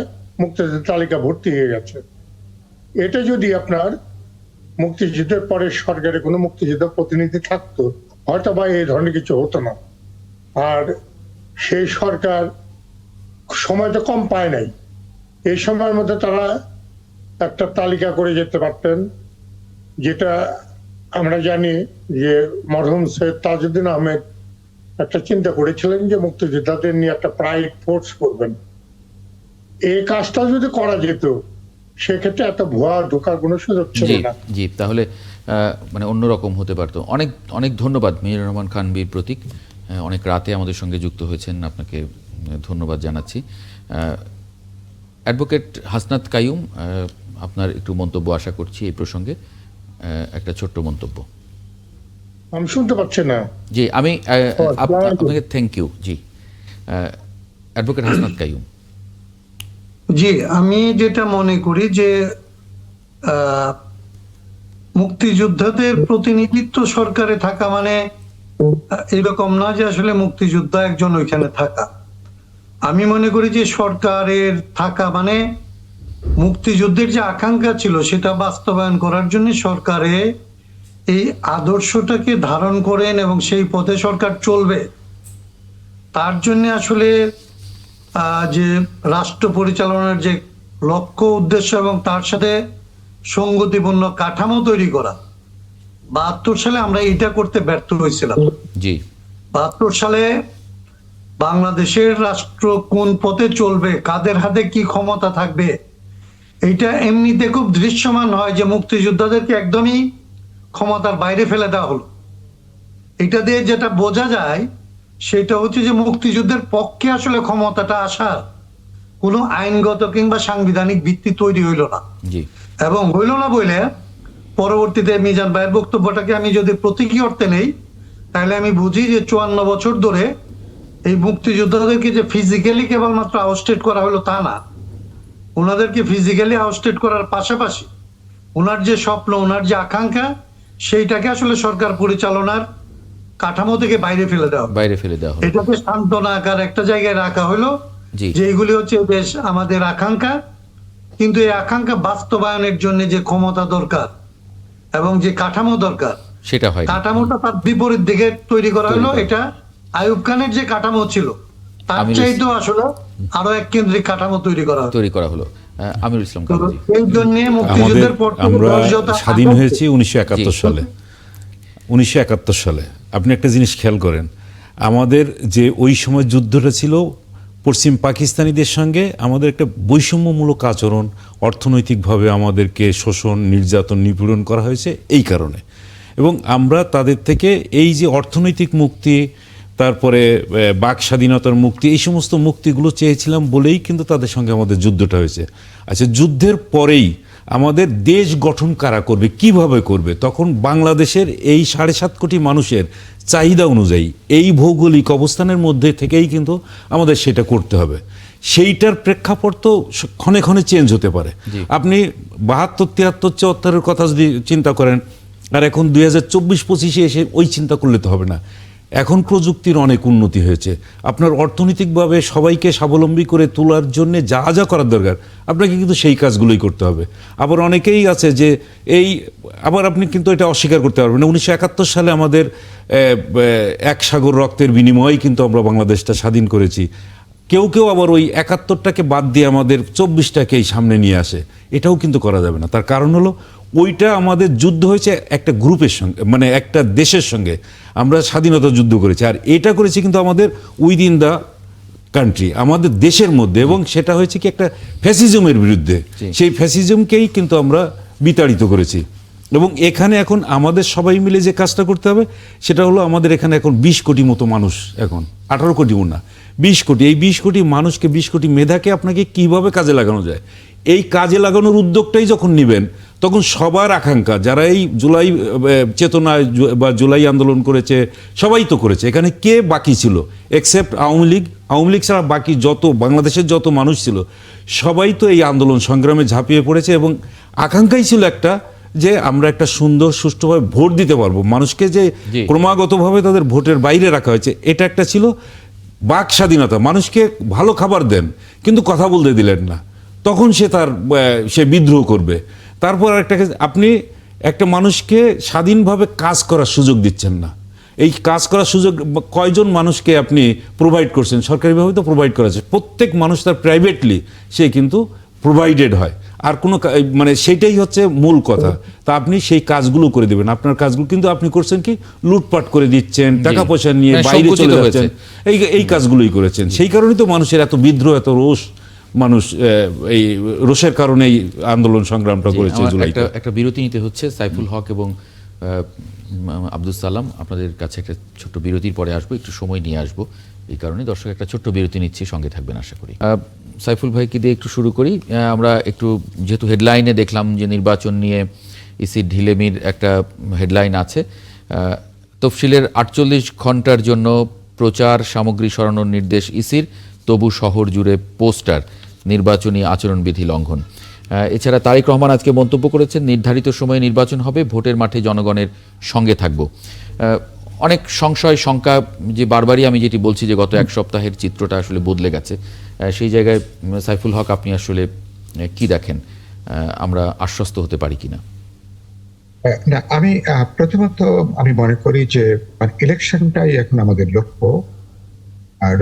তালিকা ভর্তি হয়ে গেছে। এটা যদি আপনার মুক্তিযুদ্ধের পরে সরকারে কোনো মুক্তিযোদ্ধা প্রতিনিধি থাকতো, হয়তো বা এই ধরনের কিছু হতো না। আর সেই সরকার সময় তো কম পায় নাই, এই সময়ের মধ্যে তারা একটা তালিকা করে যেতে পারতেন, যেটা আমরা জানি যে মরহুম সৈয়দ তাজউদ্দিন আহমেদ একটা চিন্তা করেছিলেন যে মুক্তিযোদ্ধাদের নিয়ে একটা প্রাইড ফোর্স করবেন। এই কাজটা যদি করা যেত, সেক্ষেত্রে এত ভুয়া ঢোকার কোনো সুযোগ ছিল জি না। জি, তাহলে মানে অন্যরকম হতে পারতো। অনেক অনেক ধন্যবাদ মিজানুর রহমান খান বীর প্রতীক, অনেক রাতে আমাদের সঙ্গে যুক্ত হয়েছেন, আপনাকে ধন্যবাদ জানাচ্ছি। অ্যাডভোকেট হাসনাত কাইয়ুম, আপনার একটু মন্তব্য আশা করছি এই প্রসঙ্গে, একটা ছোট্ট মন্তব্য। আমি শুনতে পাচ্ছি না। জি, আমি আসসালামু আলাইকুম। আপনাকে থ্যাংক ইউ। জি, অ্যাডভোকেট হাসনাত কাইয়ুম। জি, আমি যেটা মনে করি যে মুক্তিযোদ্ধাদের প্রতিনিধিত্ব সরকারে থাকা মানে এরকম না যে আসলে মুক্তিযোদ্ধা একজন ওইখানে থাকা। আমি মনে করি যে সরকারের থাকা মানে মুক্তিযুদ্ধের যে আকাঙ্ক্ষা ছিল সেটা বাস্তবায়ন করার জন্য সরকারে এই আদর্শটাকে ধারণ করেন এবং সেই পথে সরকার চলবে। তার জন্য আসলে যে রাষ্ট্র পরিচালনার যে লক্ষ্য উদ্দেশ্য এবং তার সাথে সঙ্গতিপূর্ণ কাঠামো তৈরি করা, 72 সালে আমরা এটা করতে ব্যর্থ হয়েছিলাম। জি, 72 সালে বাংলাদেশের রাষ্ট্র কোন পথে চলবে, কাদের হাতে কি ক্ষমতা থাকবে, এটা এমনিতে খুব দৃশ্যমান হয় যে মুক্তিযোদ্ধাদেরকে একদমই ক্ষমতার বাইরে ফেলে দেওয়া হলো। এটা দিয়ে যেটা বোঝা যায় সেটা হচ্ছে যে মুক্তিযুদ্ধের পক্ষে আসলে ক্ষমতাটা আসার কোনো আইনগত কিংবা সাংবিধানিক ভিত্তি তৈরি হইল না। জি, এবং হইল না বলে পরবর্তীতে মিজান ভাইয়ের বক্তব্যটাকে আমি যদি প্রতীকী অর্থে নেই, তাহলে আমি বুঝি যে 54 বছর ধরে এই মুক্তিযোদ্ধাদেরকে যে ফিজিক্যালি কেবলমাত্র আউটস্টেট করা হলো তা না, ওনাদেরকে ফিজিক্যালি আউটস্টেট করার পাশাপাশি ওনার যে স্বপ্ন, ওনার যে আকাঙ্ক্ষা, সেইটাকে আসলে সরকার পরিচালনার কাঠামো থেকে বাইরে ফেলে দেওয়া হলো। বাইরে ফেলে দেওয়া হলো। এটাকে সান্ত্বনা আকার একটা জায়গায় রাখা হলো জি, যে এইগুলি হচ্ছে বেশ আমাদের আকাঙ্ক্ষা, কিন্তু এই আকাঙ্ক্ষা বাস্তবায়নের জন্য যে ক্ষমতা দরকার এবং যে কাঠামো দরকার, সেটা হয়। কাঠামোটা তার বিপরীত দিকে তৈরি করা হলো। এটা আইয়ুব খানের যে কাঠামো ছিল তার চাইতেও আসলে আরো এক কেন্দ্রিক কাঠামো তৈরি করা হলো। আমিরুল ইসলাম তো কাজী। এই জন্য মুক্তিযুদ্ধের পর থেকে আমরা মর্যাদা স্বাধীন হয়েছি 1971 জি। সালে। 1971 সালে আপনি একটা জিনিস খেয়াল করেন, আমাদের যে ওই সময় যুদ্ধটা ছিল পশ্চিম পাকিস্তানিদের সঙ্গে আমাদের একটা বৈষম্যমূলক আচরণ, অর্থনৈতিকভাবে আমাদেরকে শোষণ, নির্যাতন, নিপীড়ন করা হয়েছে এই কারণে। এবং আমরা তাদের থেকে এই যে অর্থনৈতিক মুক্তি, তারপরে বাক স্বাধীনতার মুক্তি, এই সমস্ত মুক্তিগুলো চেয়েছিলাম বলেই কিন্তু তাদের সঙ্গে আমাদের যুদ্ধটা হয়েছে। আচ্ছা, যুদ্ধের পরেই আমাদের দেশ গঠন কারা করবে, কিভাবে করবে, তখন বাংলাদেশের এই 7.5 কোটি মানুষের চাহিদা অনুযায়ী এই ভৌগোলিক অবস্থানের মধ্যে থেকেই কিন্তু আমাদের সেটা করতে হবে। সেইটার প্রেক্ষাপট তো ক্ষণে ক্ষণে চেঞ্জ হতে পারে। আপনি 72-73-74-এর কথা যদি চিন্তা করেন, আর এখন 2024-25-এ এসে ওই চিন্তা করলে তো হবে না। এখন প্রযুক্তির অনেক উন্নতি হয়েছে। আপনার অর্থনৈতিকভাবে সবাইকে স্বাবলম্বী করে তোলার জন্য যা যা করার দরকার আপনাকে কিন্তু সেই কাজগুলোই করতে হবে। আবার অনেকেই আছে যে আবার আপনি কিন্তু এটা অস্বীকার করতে পারবেন না, 1971 সালে আমাদের এক সাগর রক্তের বিনিময়ে কিন্তু আমরা বাংলাদেশটা স্বাধীন করেছি। কেউ কেউ আবার ওই 71টাকে বাদ দিয়ে আমাদের 24টাকেই সামনে নিয়ে আসে, এটাও কিন্তু করা যাবে না। তার কারণ হলো ওইটা আমাদের যুদ্ধ হয়েছে একটা গ্রুপের সঙ্গে, মানে একটা দেশের সঙ্গে আমরা স্বাধীনতা যুদ্ধ করেছি, আর এটা করেছি কিন্তু আমাদের উইদিন দ্য কান্ট্রি, আমাদের দেশের মধ্যে, এবং সেটা হয়েছে কি একটা ফ্যাসিজমের বিরুদ্ধে। সেই ফ্যাসিজমকেই কিন্তু আমরা বিতাড়িত করেছি। এবং এখানে এখন আমাদের সবাই মিলে যে কাজটা করতে হবে সেটা হলো, আমাদের এখানে এখন 20 কোটি মতো মানুষ, এখন 18 কোটি না 20 কোটি, এই 20 কোটি মানুষকে, 20 কোটি মেধাকে আপনাকে কিভাবে কাজে লাগানো যায়, এই কাজে লাগানোর উদ্যোগটাই যখন নেবেন তখন সবার আকাঙ্ক্ষা, যারা এই জুলাই চেতনায় বা জুলাই আন্দোলন করেছে সবাই তো করেছে, এখানে কে বাকি ছিল এক্সেপ্ট আওয়ামী লীগ? আওয়ামী লীগ ছাড়া বাকি যত বাংলাদেশের যত মানুষ ছিল সবাই তো এই আন্দোলন সংগ্রামে ঝাঁপিয়ে পড়েছে। এবং আকাঙ্ক্ষাই ছিল একটা, যে আমরা একটা সুন্দর সুষ্ঠুভাবে ভোট দিতে পারবো। মানুষকে যে ক্রমাগতভাবে তাদের ভোটের বাইরে রাখা হয়েছে, এটা একটা ছিল বাক স্বাধীনতা। মানুষকে ভালো খাবার দেন কিন্তু কথা বলতে দিলেন না, তখন সে বিদ্রোহ করবে। তারপর আপনি একটা মানুষকে স্বাধীনভাবে কাজ করার সুযোগ দিচ্ছেন না। এই কাজ করার সুযোগ কয়জন মানুষকে আপনি প্রোভাইড করছেন? সরকারিভাবে তো প্রোভাইড করা আছে, প্রত্যেক মানুষ তার প্রাইভেটলি সে কিন্তু প্রোভাইডেড হয়। আর কোনো মানে সেইটাই হচ্ছে মূল কথা। তা আপনি সেই কাজগুলো করে দেবেন, আপনার কাজগুলো কিন্তু আপনি করছেন কি লুটপাট করে দিচ্ছেন, টাকা পয়সা নিয়ে বাইরে চলে যাচ্ছেন, এই কাজগুলোই করেছেন। সেই কারণেই তো মানুষের এত বিদ্রোহ, এত রোষ, মানুষ এই রোষের কারণেই আন্দোলন সংগ্রামটা করেছে। জুলাইতে একটা বিরতি নিতে হচ্ছে। সাইফুল হক এবং আব্দুল সালাম, আপনাদের কাছে একটা ছোট্ট বিরতির পরে আসবো, একটু সময় নিয়ে আসবো, এই কারণে দর্শক একটা ছোট্ট বিরতি নিচ্ছি, সঙ্গে থাকবেন আশা করি। সাইফুল ভাইকে দিয়ে একটু শুরু করি। আমরা একটু যেহেতু হেডলাইনে দেখলাম যে নির্বাচন নিয়ে ইসির ঢিলেমির একটা হেডলাইন আছে, তফসিলের 48 ঘন্টার জন্য প্রচার সামগ্রী সরানোর নির্দেশ ইসির, তবু শহর জুড়ে পোস্টার, নির্বাচনী আচরণবিধি লঙ্ঘন। এছাড়া তারেক রহমান আজকে মন্তব্য করেছেন, নির্ধারিত সময়ে নির্বাচন হবে, ভোটের মাঠে জনগণের সঙ্গে থাকব। অনেক সংশয় শঙ্কা, যে বারবারই আমি যেটি বলছি যে গত এক সপ্তাহের চিত্রটা আসলে বদলে গেছে, সেই জায়গায় সাইফুল হক আপনি আসলে কি দেখেন, আমরা আশ্বস্ত হতে পারি কিনা? না, আমি প্রথমত আমি মনে করি যে ইলেকশনটাই এখন আমাদের লক্ষ্য।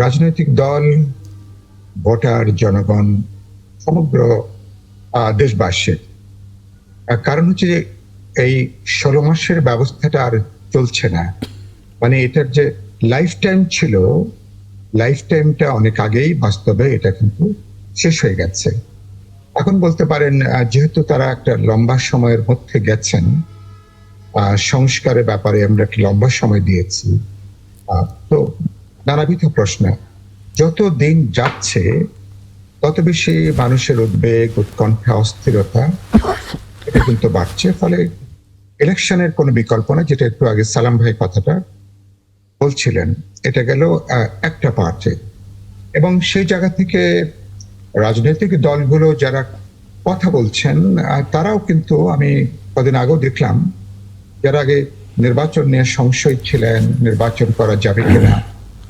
রাজনৈতিক দল, ভোটার, জনগণ, সমগ্র দেশবাসী, কারণ হচ্ছে যে এই 16 মাসের ব্যবস্থাটা আর চলছে না। মানে এটার যে লাইফ টাইম ছিল, লাইফ টাইমটা অনেক আগেই বাস্তবে এটা কিন্তু শেষ হয়ে গেছে। এখন বলতে পারেন যেহেতু তারা একটা লম্বা সময়ের মধ্যে গেছেন, সংস্কারের ব্যাপারে আমরা একটা লম্বা সময় দিয়েছি, তো নানাবিধ প্রশ্ন, যত দিন যাচ্ছে তত বেশি মানুষের উদ্বেগ, উৎকণ্ঠা, অস্থিরতা এটা কিন্তু বাড়ছে। ফলে ইলেকশনের কোনো বিকল্প না, যেটা একটু আগে সালাম ভাই কথাটা বলছিলেন, এটা গেল একটা পার্টে। এবং সেই জায়গা থেকে রাজনৈতিক দলগুলো যারা কথা বলছেন, তারাও কিন্তু, আমি কদিন আগেও দেখলাম, যারা আগে নির্বাচন নিয়ে সংশয় ছিলেন, নির্বাচন করা যাবে কিনা,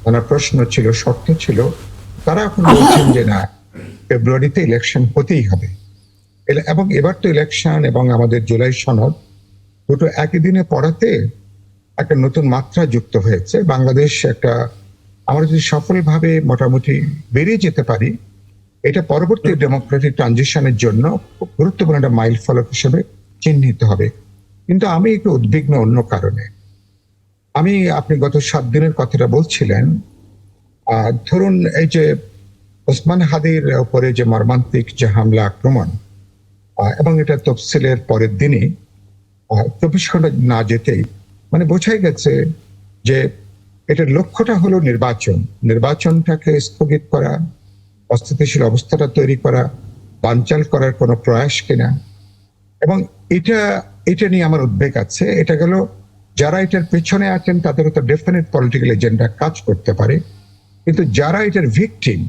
ওনার প্রশ্ন ছিল, শর্ত ছিল, তারা এখন বলছেন যে না, ফেব্রুয়ারিতে ইলেকশন হতেই হবে। এবং এবার তো ইলেকশন এবং আমাদের জুলাই সনদ দুটো একই দিনে পড়াতে একটা নতুন মাত্রা যুক্ত হয়েছে। বাংলাদেশ একটা, আমরা যদি সফলভাবে মোটামুটি বেরিয়ে যেতে পারি, এটা পরবর্তী ডেমোক্রেটিক ট্রানজিশনের জন্য খুব গুরুত্বপূর্ণ একটা মাইল ফলক হিসেবে চিহ্নিত হবে। কিন্তু আমি একটু উদ্বিগ্ন অন্য কারণে। আপনি গত 7 দিনের কথাটা বলছিলেন, ধরুন এই যে ওসমান হাদির উপরে যে মর্মান্তিক যে হামলা, আক্রমণ, এবং এটা তফসিলের পরের দিনই 24 ঘন্টা না যেতেই মানে বোঝাই গেছে যে এটার লক্ষ্যটা হলো নির্বাচনটাকে স্থগিত করা, অস্থিতিশীল অবস্থাটা তৈরি করা, বানচাল করার কোনো প্রয়াস কিনা। এবং এটা নিয়ে আমার উদ্বেগ আছে। এটা গেল, যারা এটার পেছনে আছেন তাদের তো ডেফিনেট পলিটিক্যাল এজেন্ডা কাজ করতে পারে, কিন্তু যারা এটার ভিকটিম,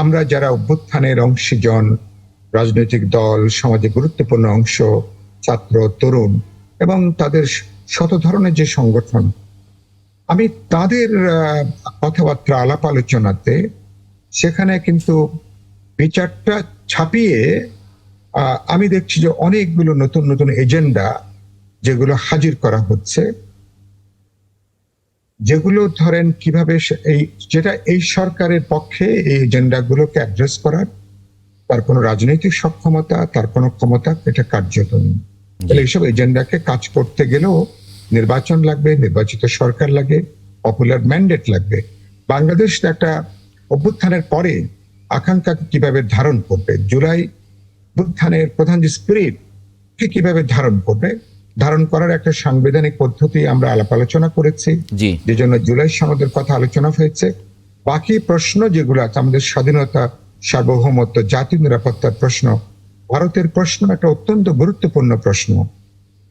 আমরা যারা অভ্যুত্থানের অংশীজন, রাজনৈতিক দল, সমাজে গুরুত্বপূর্ণ অংশ, ছাত্র, তরুণ এবং তাদের শত ধরনের যে সংগঠন, আমি তাদের কথাবার্তা, আলাপ আলোচনাতে সেখানে কিন্তু বিচারটা ছাপিয়ে আমি দেখছি যে অনেকগুলো নতুন নতুন এজেন্ডা যেগুলো হাজির করা হচ্ছে, যেগুলো ধরেন কিভাবে যেটা এই সরকারের পক্ষে এই এজেন্ডাগুলোকে অ্যাড্রেস করার তার কোনো রাজনৈতিক সক্ষমতা, তার কোনো ক্ষমতা এটা কার্যত নেই। তাহলে এইসব এজেন্ডাকে কাজ করতে গেলেও নির্বাচন লাগবে, নির্বাচিত সরকার লাগে, পপুলার ম্যান্ডেট লাগবে। বাংলাদেশ একটা অভ্যুত্থানের পরে আকাঙ্ক্ষাকে কিভাবে ধারণ করবে, জুলাই অভ্যুত্থানের প্রধান যে স্পিরিট কে কিভাবে ধারণ করবে, ধারণ করার একটা সাংবিধানিক পদ্ধতি আমরা আলাপ আলোচনা করেছি, যে জন্য জুলাই সনদের কথা আলোচনা হয়েছে। বাকি প্রশ্ন যেগুলো আছে, আমাদের স্বাধীনতা, সার্বভৌমত্ব, জাতীয় নিরাপত্তার প্রশ্ন, ভারতের প্রশ্ন একটা অত্যন্ত গুরুত্বপূর্ণ প্রশ্ন।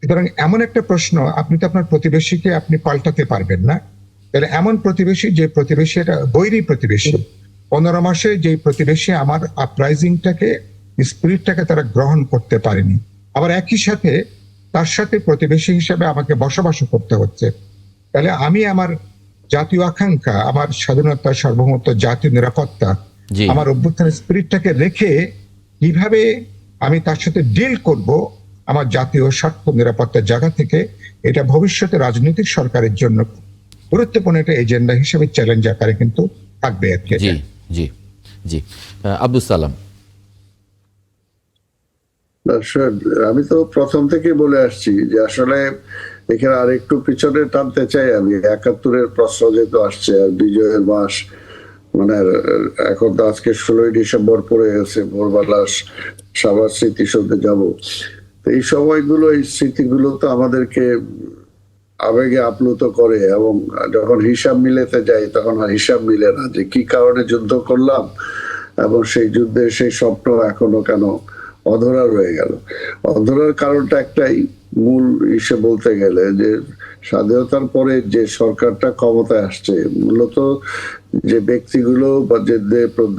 সুতরাং এমন একটা প্রশ্ন, আপনি তো আপনার প্রতিবেশীকে আপনি পাল্টাতে পারবেন না। তাহলে এমন প্রতিবেশী, যে প্রতিবেশী এটা বৈরী প্রতিবেশী, 15 মাসে যে প্রতিবেশী আমার আপরাইজিংটাকে, স্পিরিটটাকে তারা গ্রহণ করতে পারেনি, আবার একই সাথে তার সাথে প্রতিবেশী হিসেবে আমাকে বসবাস করতে হচ্ছে, তাহলে আমি আমার জাতীয় আকাঙ্ক্ষা, আমার স্বাধীনতা, সার্বভৌমত্ব, জাতীয় নিরাপত্তা, আমার অভ্যুত্থানের স্পিরিটটাকে রেখে কিভাবে আমি তার সাথে ডিল করব আমার জাতীয় স্বার্থ নিরাপত্তার জায়গা থেকে, এটা ভবিষ্যতে রাজনৈতিক সরকারের জন্য গুরুত্বপূর্ণ একটা এজেন্ডা হিসেবে চ্যালেঞ্জ আকারে কিন্তু থাকবে আর কি। জি জি জি, আব্দুল সালাম। আমি তো প্রথম থেকে বলে আসছি যে আসলে এখানে আর একটু পিছনে টানতে চাই আমি। 71-এর প্রশ্ন যেহেতু আসছে, আর বিজয়ের মাস, মানে এখন তো আজকে 16ই ডিসেম্বর পড়ে গেছে, ভোরবেলা সবার স্মৃতিসৌধে যাব। তো এই সময়গুলো, এই স্মৃতিগুলো তো আমাদেরকে আবেগে আপ্লুত করে, এবং যখন হিসাব মিলাতে যাই তখন আর হিসাব মিলে না যে কি কারণে যুদ্ধ করলাম, এবং সেই যুদ্ধের সেই স্বপ্ন এখনো কেন অধরা রয়ে গেল। অধরার কারণটা একটাই, মূল হিসেবে বলতে গেলে, যে স্বাধীনতার পরে যে সরকারটা ক্ষমতায় আসছে, মূলত যে ব্যক্তিগুলো বা যে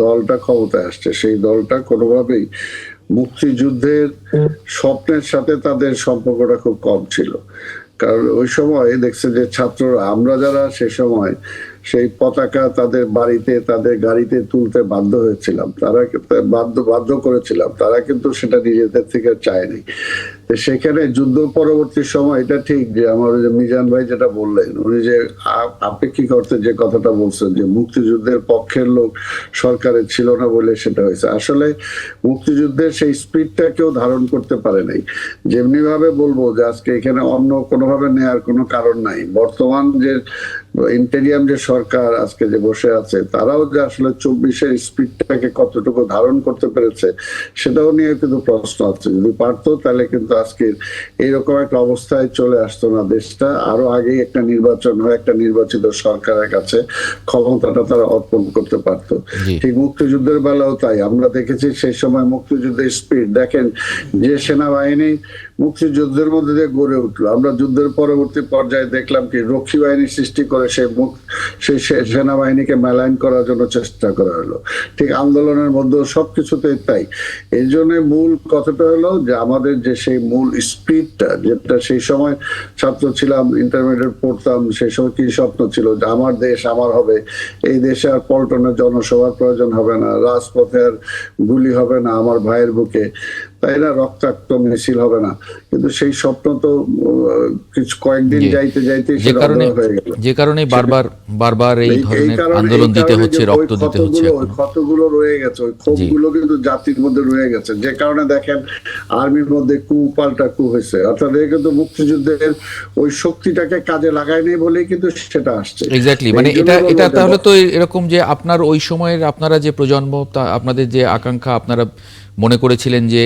দলটা ক্ষমতায় আসছে, সেই দলটা কোনোভাবেই মুক্তিযুদ্ধের স্বপ্নের সাথে তাদের সম্পর্কটা খুব কম ছিল। কারণ ওই সময় দেখছে যে ছাত্ররা, আমরা যারা সে সময় সেই পতাকা তাদের বাড়িতে, তাদের গাড়িতে তুলতে বাধ্য হয়েছিলাম, তারা বাধ্য করেছিলাম, তারা কিন্তু সেটা নিজেদের থেকে চায়নি। তো সেখানে যুদ্ধ পরবর্তী সময়, এটা ঠিক যে আমার যে মিজান ভাই যেটা বললেন, উনি যে আপেক্ষিক অর্থে যে কথাটা বলছেন যে মুক্তিযুদ্ধের পক্ষের লোক সরকারে ছিল না বলে সেটা হয়েছে, আসলে মুক্তিযুদ্ধের সেই স্পিডটা কেউ ধারণ করতে পারে নাই। যেমনি ভাবে বলবো যে আজকে এখানে অন্য কোনোভাবে নেয়ার কোনো কারণ নাই, বর্তমান যে ইন্টেরিয়াম যে সরকার আজকে যে বসে আছে, তারাও যে আসলে 24-এর স্পিডটাকে কতটুকু ধারণ করতে পেরেছে সেটাও নিয়ে কিন্তু প্রশ্ন আছে। যদি পারতো তাহলে কিন্তু আজকে এইরকম একটা অবস্থায় চলে আসতো না দেশটা। আরো আগেই একটা নির্বাচন হয়, একটা নির্বাচিত সরকারের কাছে ক্ষমতাটা তারা অর্পণ করতে পারতো। ঠিক মুক্তিযুদ্ধের বেলাও তাই আমরা দেখেছি, সেই সময় মুক্তিযুদ্ধের স্পিড দেখেন, যে সেনাবাহিনী মুক্তিযুদ্ধের মধ্যে দিয়ে গড়ে উঠলো, আমরা যুদ্ধের পরবর্তী পর্যায়ে দেখলাম কি রক্ষী বাহিনী সৃষ্টি করে সেই সেনাবাহিনীকে মেলাইন করার জন্য চেষ্টা করা হলো। ঠিক আন্দোলনের মধ্যে সবকিছুতে তাই। এই জন্য মূল কথাটা হলো যে আমাদের যে সেই মূল স্পিরিটটা, যেটা সেই সময় ছাত্র ছিলাম, ইন্টারমিডিয়েট পড়তাম, সেই সময় কি স্বপ্ন ছিল যে আমার দেশ আমার হবে, এই দেশে আর পল্টনের জনসভার প্রয়োজন হবে না, রাজপথে আর গুলি হবে না আমার ভাইয়ের বুকে, তাই না, রক্তাক্ত মিছিল হবে না। কিন্তু সেই স্বপ্ন তো কিছু কয়েকদিন যাইতে যাইতে যে কারণে বারবার এই ধরনের আন্দোলন দিতে হচ্ছে, রক্ত দিতে হচ্ছে, ওই ক্ষতগুলো রয়ে গেছে, ওই ক্ষোভগুলো কিন্তু জাতির মধ্যে রয়ে গেছে। যে কারণে দেখেন আর্মির মধ্যে কু পাল্টা কু হয়েছে, অর্থাৎ কিন্তু মুক্তিযুদ্ধের ওই শক্তিটাকে কাজে লাগায়নি বলেই কিন্তু সেটা আসছে। এক্স্যাক্টলি, মানে এটা তাহলে তো এরকম যে আপনার ওই সময়ের আপনারা যে প্রজন্ম, আপনাদের যে আকাঙ্ক্ষা, আপনারা মনে করেছিলেন যে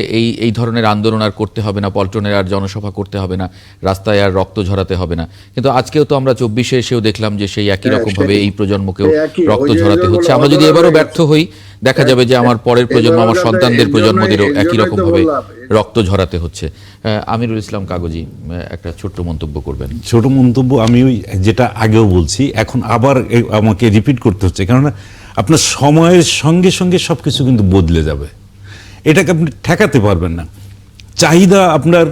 এই ধরনের আন্দোলন আর করতে হবে না, পল্টনের আর জনসভা করতে হবে না, রাস্তায় আর রক্ত ঝরাতে হবে না। কিন্তু আজকেও তো আমরা 24-এ এসেও দেখলাম যে সেই একই রকম ভাবে এই প্রজন্মকেও রক্ত ঝরাতে হচ্ছে। আমরা যদি এবারও ব্যর্থ হই, দেখা যাবে যে আমার পরের প্রজন্ম, আমার সন্তানদের প্রজন্মদেরও একই রকম ভাবে রক্ত ঝরাতে হচ্ছে। আমিরুল ইসলাম কাগজি একটা ছোট্ট মন্তব্য করবেন। ছোট মন্তব্য, আমি যেটা আগেও বলছি, এখন আবার আমাকে রিপিট করতে হচ্ছে, কেননা আপনার সময়ের সঙ্গে সঙ্গে সবকিছু কিন্তু বদলে যাবে, এটাকে আপনি ঠেকাতে পারবেন না। চাহিদা আপনার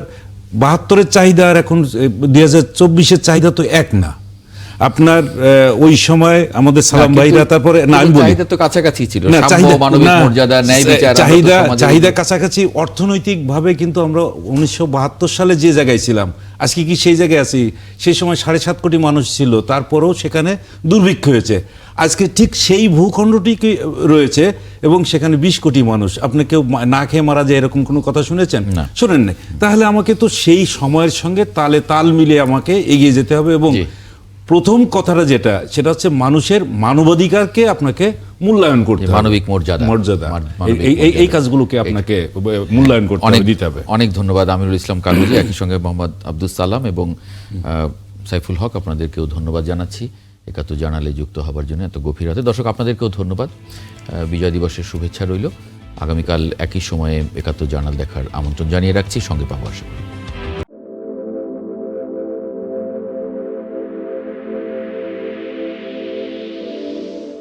72-এর চাহিদা আর এখন 2024-এর চাহিদা তো এক না। আপনার ওই সময় আমাদের সালাম ভাইরা, তারপরে না আমি বলি চাহিদা তো কাছাকাছি ছিল, সাম্য, মানবিক মর্যাদা, ন্যায় বিচার, চাহিদা কাছাকাছি। অর্থনৈতিকভাবে কিন্তু আমরা 1972 সালে যে জায়গায় ছিলাম, আজকে কি সেই জায়গায় আছি? সেই সময় 7.5 কোটি মানুষ ছিল, তারপরেও সেখানে দুর্ভিক্ষ হয়েছে। আজকে ঠিক সেই ভূখণ্ডটি রয়েছে এবং সেখানে 20 কোটি মানুষ। আপনি কেউ না খেয়ে মারা যায় এরকম কোনো কথা শুনেছেন? শোনেন নাই। তাহলে আমাকে তো সেই সময়ের সঙ্গে তাল মিলিয়ে আমাকে এগিয়ে যেতে হবে। এবং প্রথম কথাটা যেটা, সেটা হচ্ছে মানুষের মানবাধিকারকে আপনাকে মূল্যায়ন করতে হবে, মানবিক মর্যাদা, এই কাজগুলোকে আপনাকে মূল্যায়ন করতে হবে, দিতে হবে। অনেক ধন্যবাদ আমিরুল ইসলাম কাগজি, একই সঙ্গে মোহাম্মদ আব্দুল সালাম এবং সাইফুল হক, আপনাদেরকেও ধন্যবাদ জানাচ্ছি 71 জানালে যুক্ত হবার জন্য এত গভীর রাতে। দর্শক, আপনাদেরকেও ধন্যবাদ। বিজয় দিবসের শুভেচ্ছা রইল। আগামীকাল একই সময়ে 71 জানাল দেখার আমন্ত্রণ জানিয়ে রাখছি, সঙ্গে পাবো আশা করি।